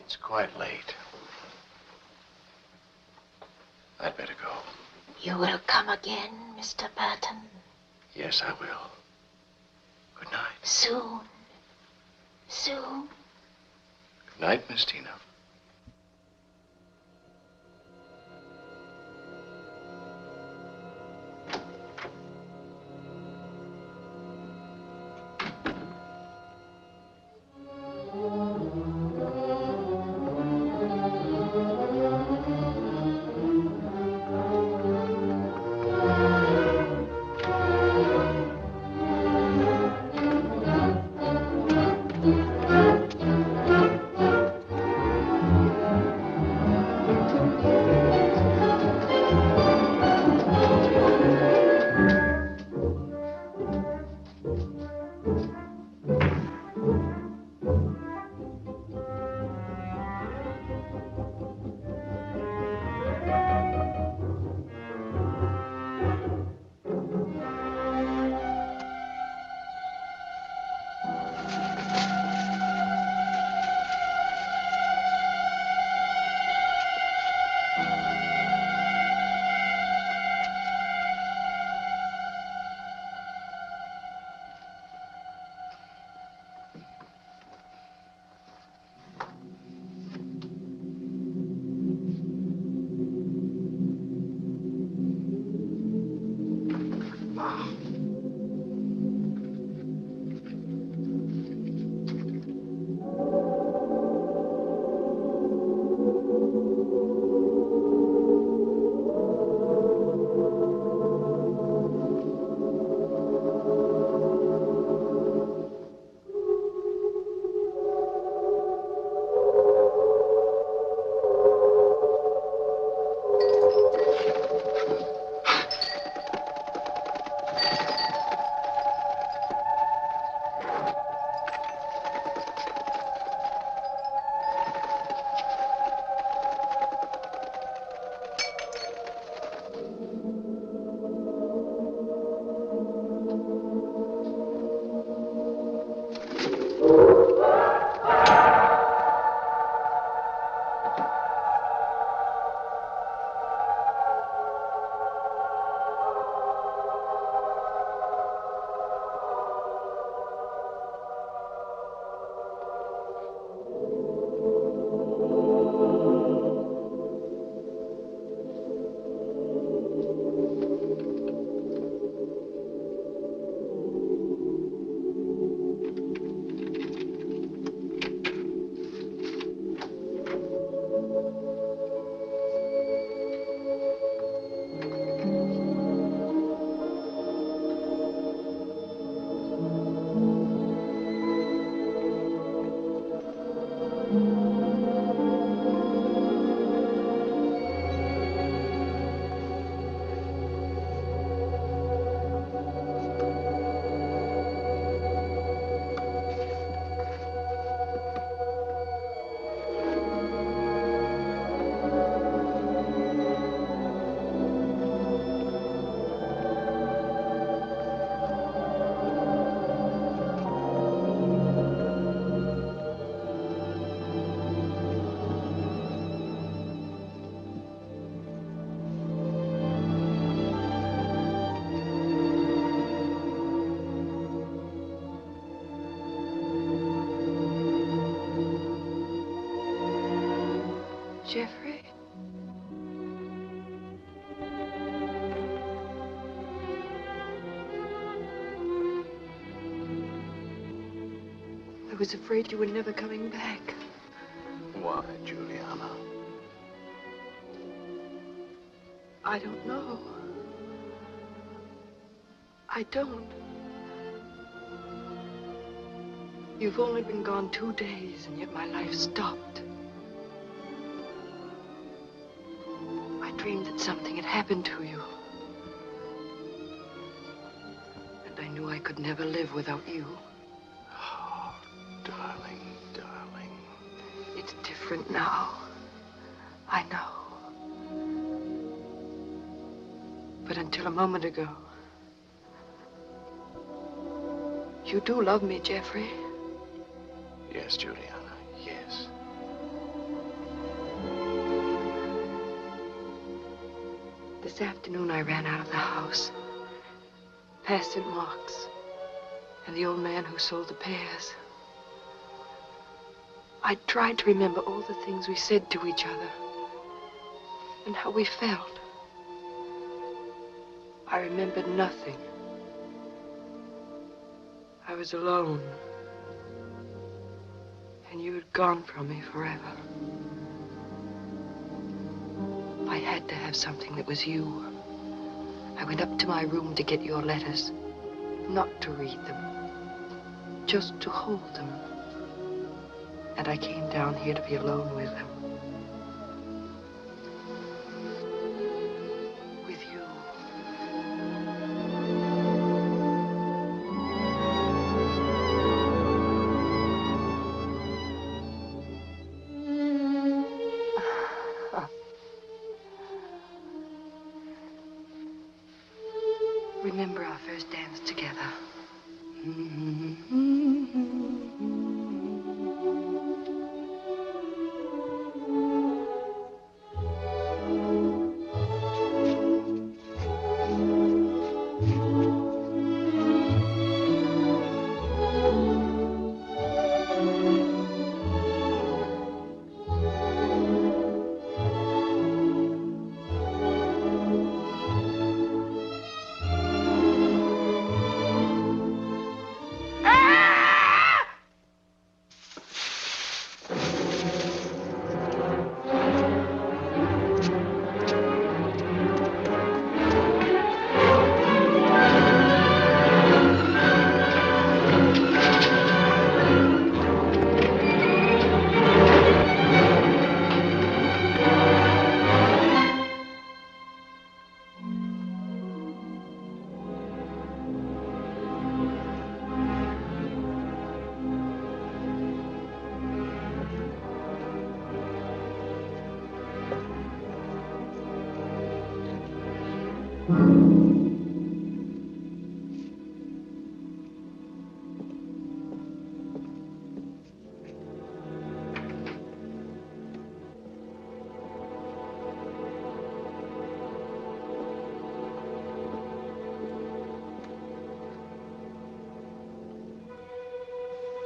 It's quite late. I'd better go. You will come again, Mr. Burton? Yes, I will. Good night. Soon. Soon. Good night, Miss Tina. Jeffrey? I was afraid you were never coming back. Why, Juliana? I don't know. I don't. You've only been gone 2 days, and yet my life stopped. I dreamed that something had happened to you. And I knew I could never live without you. Oh, darling, darling. It's different now. I know. But until a moment ago, you do love me, Jeffrey. Yes, Juliana, yes. This afternoon, I ran out of the house, past St. Mark's, and the old man who sold the pears. I tried to remember all the things we said to each other, and how we felt. I remembered nothing. I was alone. And you had gone from me forever. I had to have something that was you. I went up to my room to get your letters. Not to read them. Just to hold them. And I came down here to be alone with them. With you. Remember our first dance together.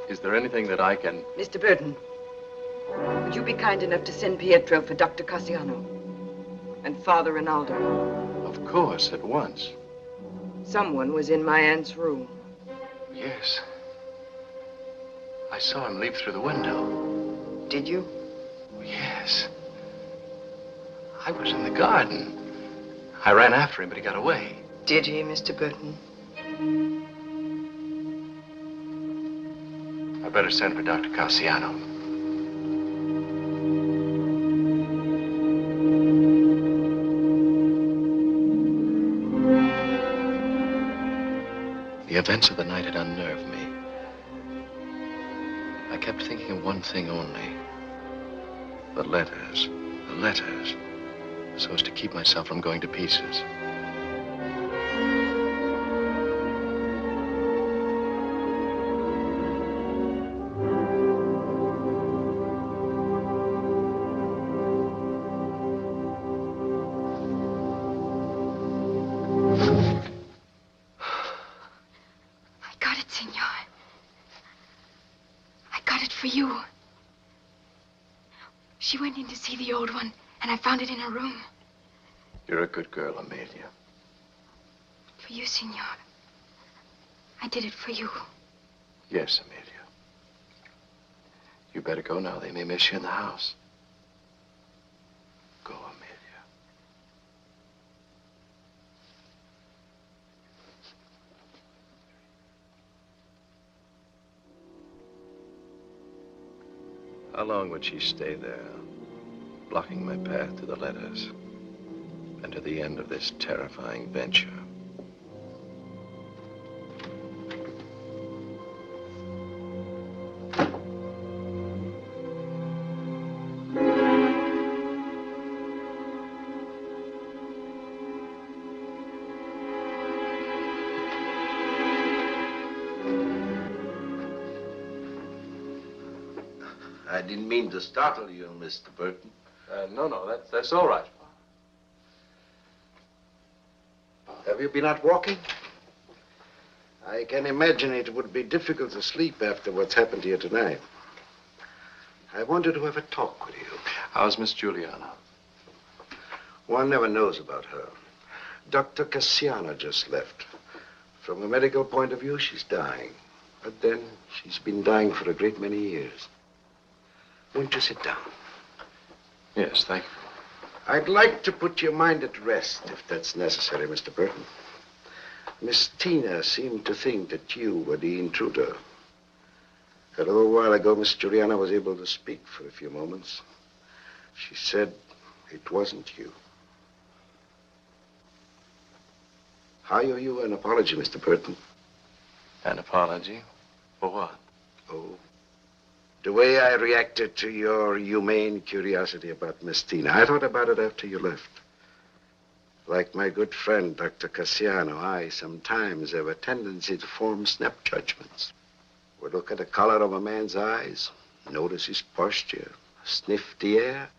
Is there anything that I can... Mr. Burton, would you be kind enough to send Pietro for Dr. Cassiano and Father Rinaldo? Of course, at once. Someone was in my aunt's room. Yes. I saw him leap through the window. Did you? Yes. I was in the garden. I ran after him, but he got away. Did he, Mr. Burton? I better send for Dr. Cassiano. The events of the night had unnerved me. I kept thinking of one thing only. The letters, so as to keep myself from going to pieces. For you. She went in to see the old one, and I found it in her room. You're a good girl, Amelia. For you, Senor. I did it for you. Yes, Amelia. You better go now. They may miss you in the house. Go, Amelia. How long would she stay there, blocking my path to the letters and to the end of this terrifying venture? I didn't mean to startle you, Mr. Burton. No, that's all right. Have you been out walking? I can imagine it would be difficult to sleep after what's happened here tonight. I wanted to have a talk with you. How's Miss Juliana? One never knows about her. Dr. Cassiano just left. From a medical point of view, she's dying. But then, she's been dying for a great many years. Won't you sit down? Yes, thank you. I'd like to put your mind at rest, if that's necessary, Mr. Burton. Miss Tina seemed to think that you were the intruder. A little while ago, Miss Juliana was able to speak for a few moments. She said it wasn't you. I owe you an apology, Mr. Burton. An apology? For what? Oh, the way I reacted to your humane curiosity about Miss Tina. I thought about it after you left. Like my good friend, Dr. Cassiano, I sometimes have a tendency to form snap judgments. We look at the color of a man's eyes, notice his posture, sniff the air,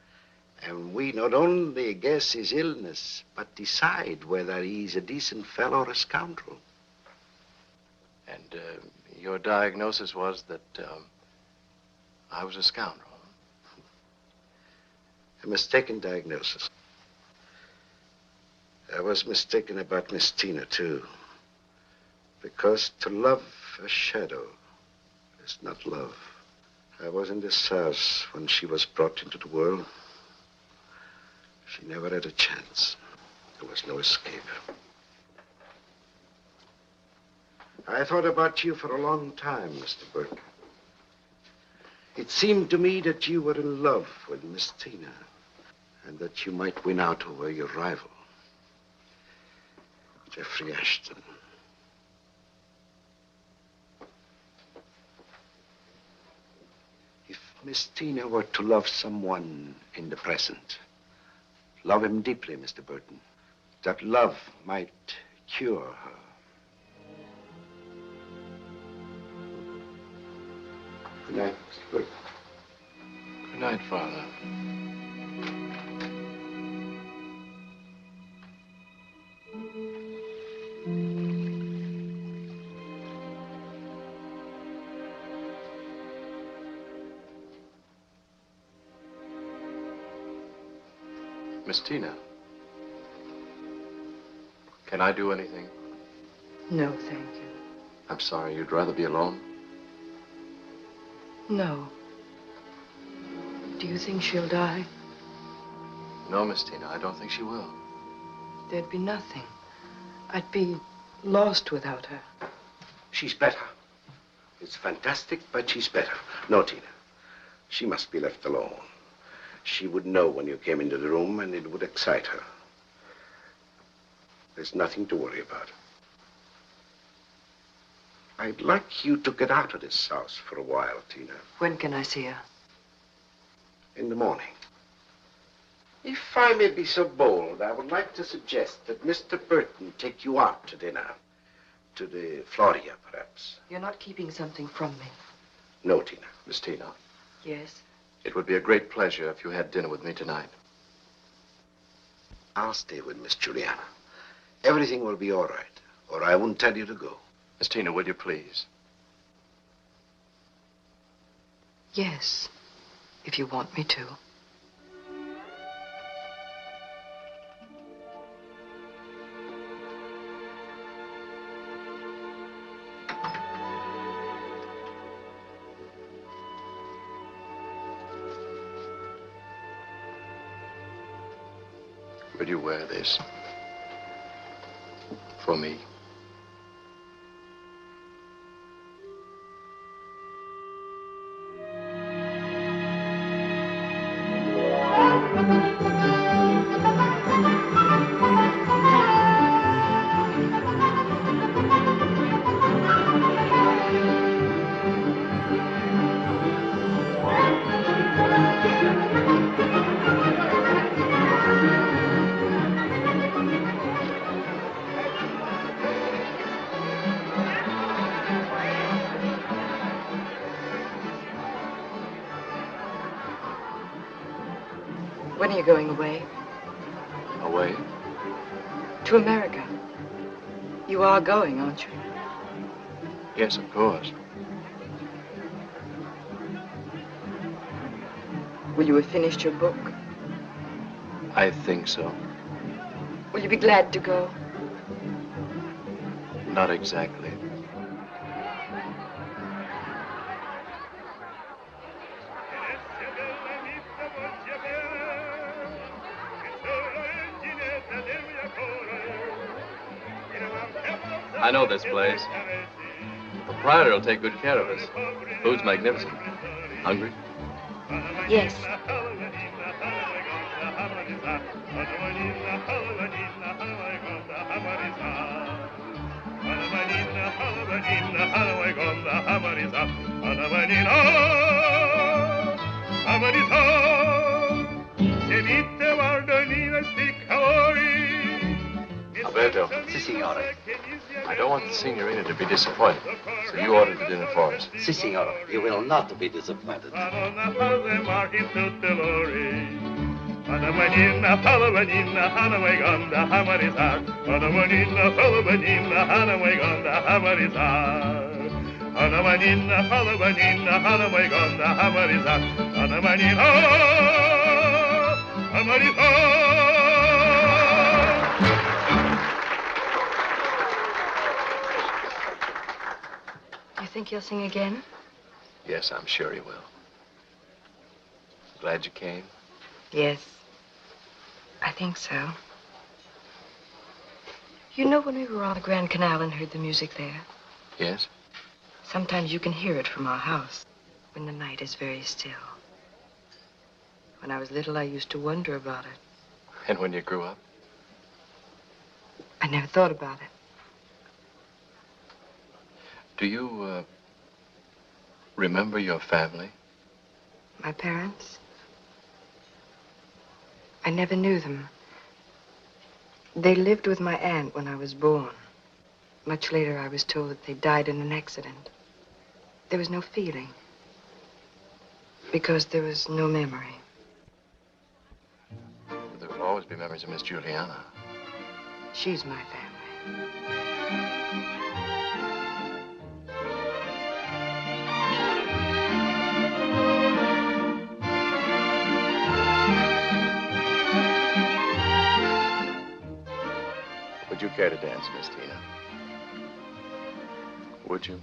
and we not only guess his illness, but decide whether he's a decent fellow or a scoundrel. And your diagnosis was that I was a scoundrel. A mistaken diagnosis. I was mistaken about Miss Tina, too. Because to love a shadow is not love. I was in this house when she was brought into the world. She never had a chance. There was no escape. I thought about you for a long time, Mr. Burton. It seemed to me that you were in love with Miss Tina, and that you might win out over your rival, Jeffrey Ashton. If Miss Tina were to love someone in the present, love him deeply, Mr. Burton, that love might cure her. Good night, Mr. Burton. Good night, Father. Miss Tina, can I do anything? No, thank you. I'm sorry, you'd rather be alone? No. Do you think she'll die? No, Miss Tina, I don't think she will. There'd be nothing. I'd be lost without her. She's better. It's fantastic, but she's better. No, Tina. She must be left alone. She would know when you came into the room, and it would excite her. There's nothing to worry about. I'd like you to get out of this house for a while, Tina. When can I see her? In the morning. If I may be so bold, I would like to suggest that Mr. Burton take you out to dinner. To the Floria, perhaps. You're not keeping something from me. No, Tina. Miss Tina, Yes? it would be a great pleasure if you had dinner with me tonight. I'll stay with Miss Juliana. Everything will be all right, or I wouldn't tell you to go. Miss Tina, would you please? Yes, if you want me to. Will you wear this? For me? When are you going away? Away? To America. You are going, aren't you? Yes, of course. Will you have finished your book? I think so. Will you be glad to go? Not exactly. I know this place. The proprietor will take good care of us. Food's magnificent. Hungry? Yes. Alberto. Si, signore. I don't want the signorina to be disappointed, so you ordered the dinner for us. Si, signore. You will not be disappointed. You think he'll sing again? Yes, I'm sure he will. Glad you came? Yes. I think so. You know when we were on the Grand Canal and heard the music there? Yes? Sometimes you can hear it from our house when the night is very still. When I was little, I used to wonder about it. And when you grew up? I never thought about it. Do you, remember your family? My parents? I never knew them. They lived with my aunt when I was born. Much later, I was told that they died in an accident. There was no feeling. Because there was no memory. There will always be memories of Miss Juliana. She's my family. Would you care to dance, Miss Tina? Would you?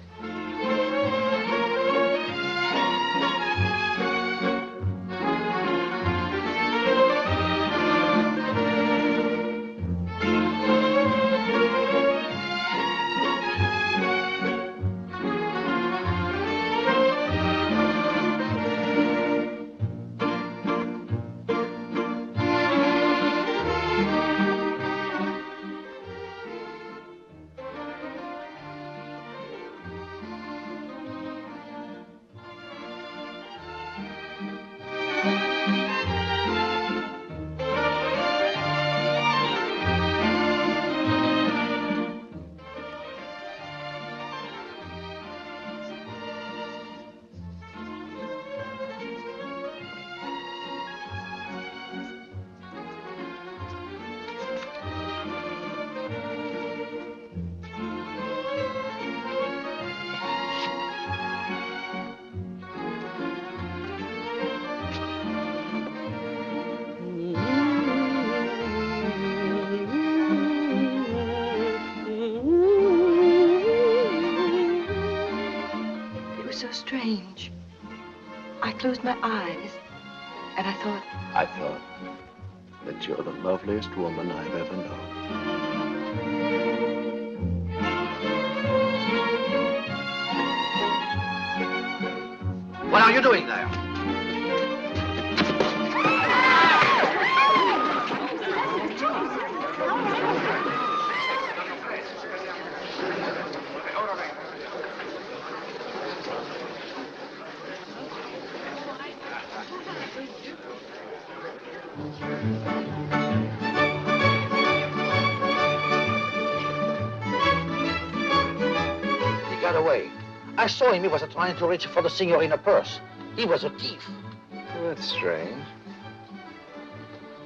Strange. I closed my eyes, and I thought... I thought? that you're the loveliest woman I've ever known. What are you doing there? He got away. I saw him. He was trying to reach for the signorina purse. He was a thief. Well, that's strange.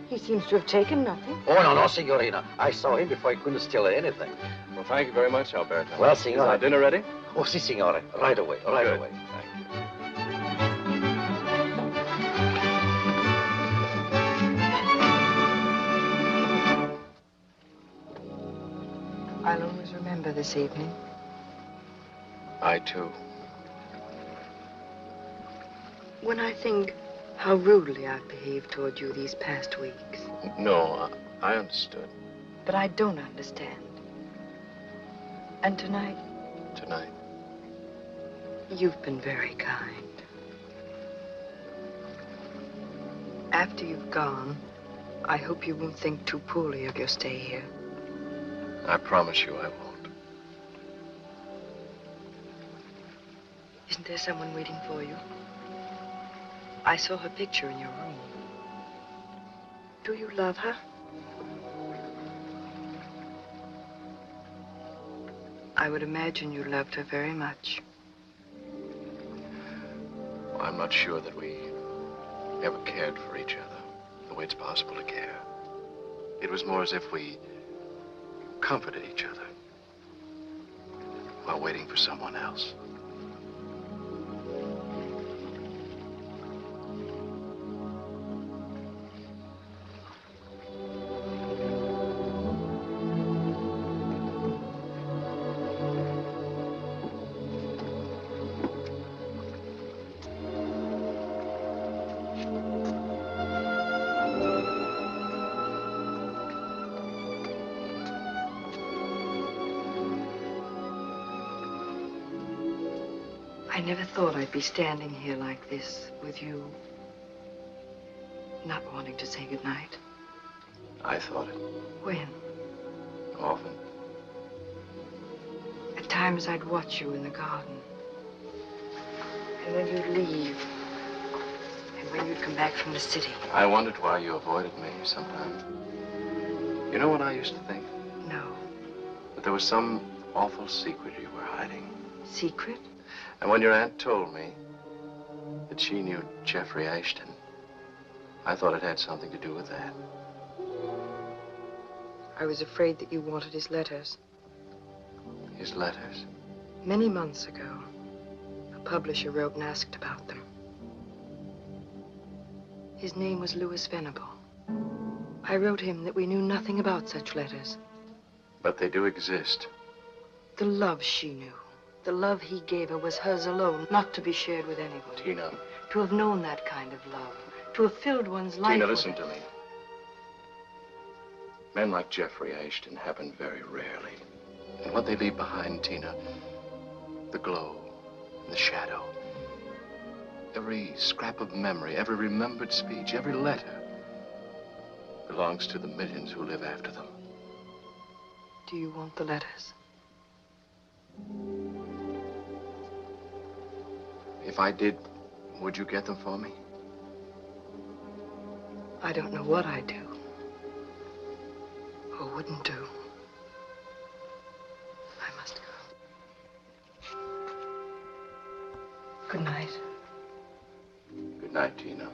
He seems to have taken nothing. Oh, no, signorina. I saw him before he couldn't steal anything. Well, thank you very much, Alberto. Well, Is signore. our dinner ready? Oh, si, signore. Right away, right Good. away. Thank you. I'll always remember this evening. I, too. When I think how rudely I've behaved toward you these past weeks. No, I understood. But I don't understand. And tonight, Tonight. you've been very kind. After you've gone, I hope you won't think too poorly of your stay here. I promise you I won't. Isn't there someone waiting for you? I saw her picture in your room. Do you love her? I would imagine you loved her very much. Well, I'm not sure that we ever cared for each other the way it's possible to care. It was more as if we comforted each other while waiting for someone else. I never thought I'd be standing here like this with you, not wanting to say goodnight. I thought it When? often. At times I'd watch you in the garden. And then you'd leave. And when you'd come back from the city. I wondered why you avoided me sometimes. You know what I used to think? No. That there was some awful secret you were hiding. Secret? And when your aunt told me that she knew Jeffrey Ashton, I thought it had something to do with that. I was afraid that you wanted his letters. His letters. Many months ago, a publisher wrote and asked about them. His name was Louis Venable. I wrote him that we knew nothing about such letters. But they do exist. The love she knew, the love he gave her was hers alone, not to be shared with anyone. Tina. To have known that kind of love, to have filled one's life Tina, with listen it. to me. Men like Jeffrey Ashton happen very rarely. And what they leave behind, Tina, the glow, the shadow, every scrap of memory, every remembered speech, every letter belongs to the millions who live after them. Do you want the letters? If I did, would you get them for me? I don't know what I'd do. Or wouldn't do. I must go. Good night. Good night, Tina.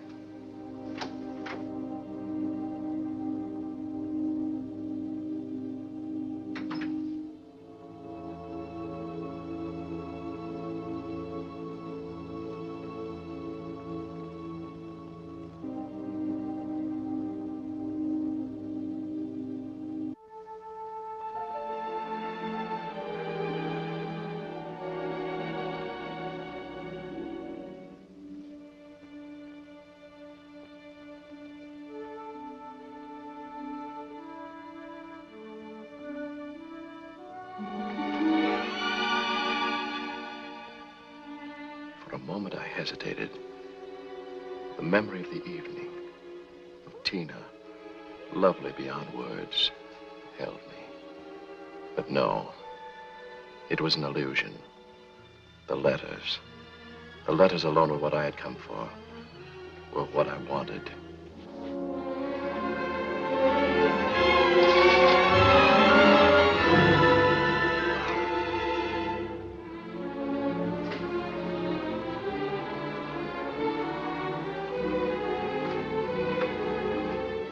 For a moment, I hesitated. The memory of the evening, of Tina, lovely beyond words, held me. But no, it was an illusion. The letters alone were what I had come for, were what I wanted.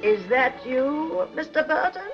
Is that you, Mr. Burton?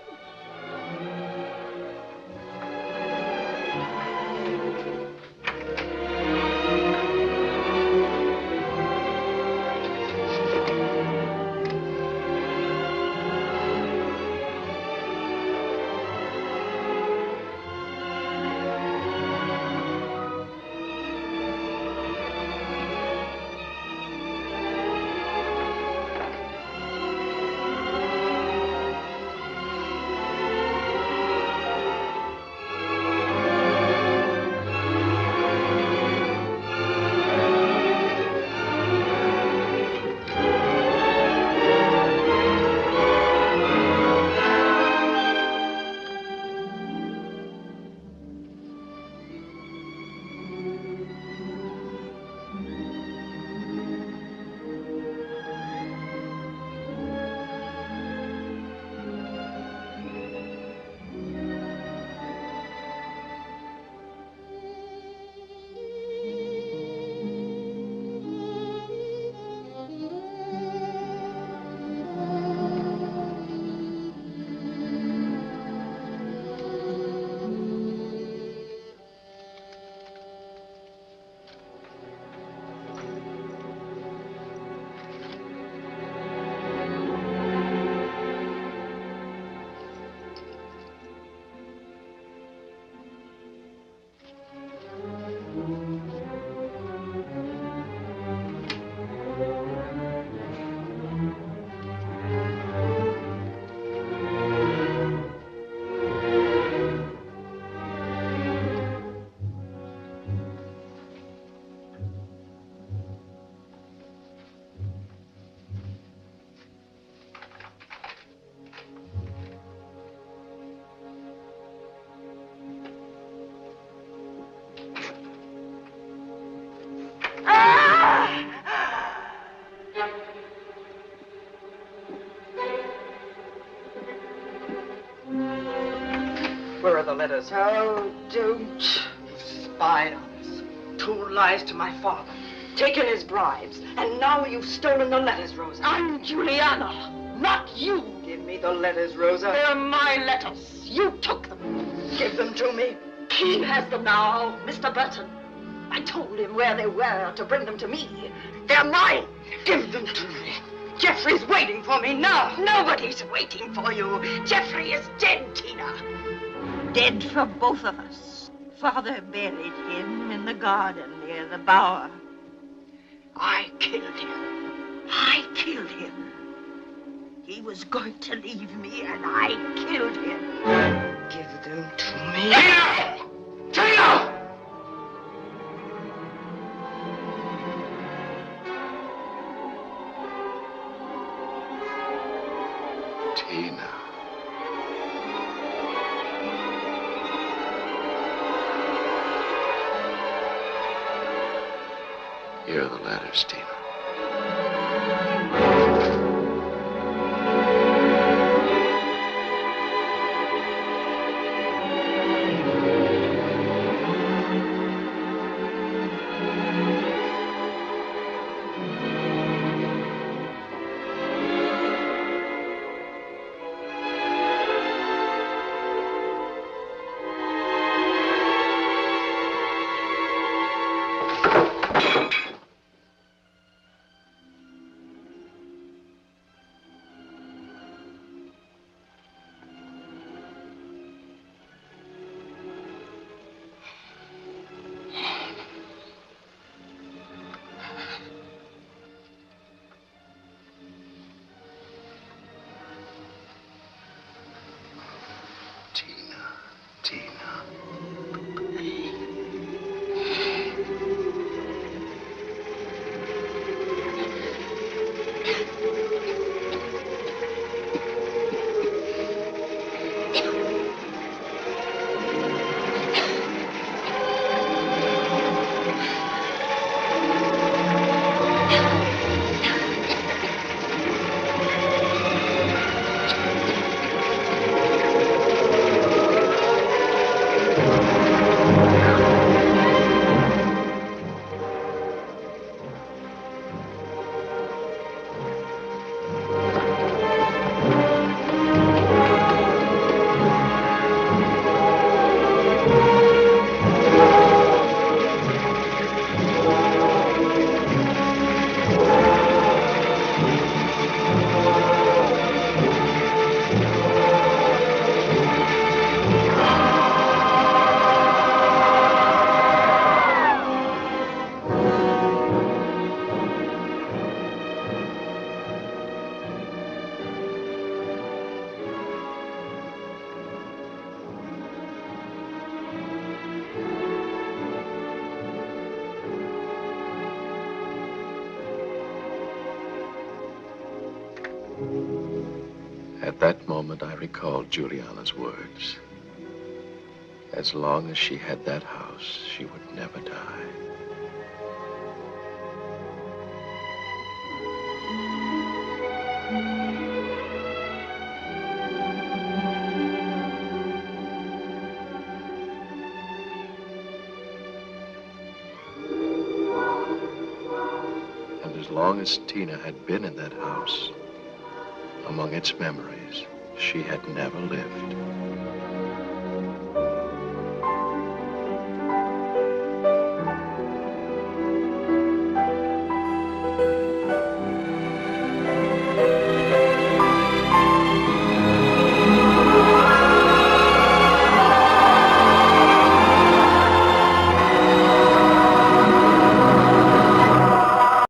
Where are the letters? Oh, don't. You've spied on us. Told lies to my father. Taken his bribes. And now you've stolen the letters, Rosa. I'm Juliana, not you. Give me the letters, Rosa. They're my letters. You took them. Give them to me. He has them now, Mr. Burton. I told him where they were to bring them to me. They're mine. Give them to me. Jeffrey's waiting for me now. Nobody's waiting for you. Jeffrey is dead, Tina. Dead for both of us. Father buried him in the garden near the bower. I killed him. I killed him. He was going to leave me, and I killed him. Give them to me. Tina! Tina! Tina. Here are the letters, Tina. At that moment, I recalled Juliana's words. As long as she had that house, she would never die. And as long as Tina had been in that house, among its memories, she had never lived.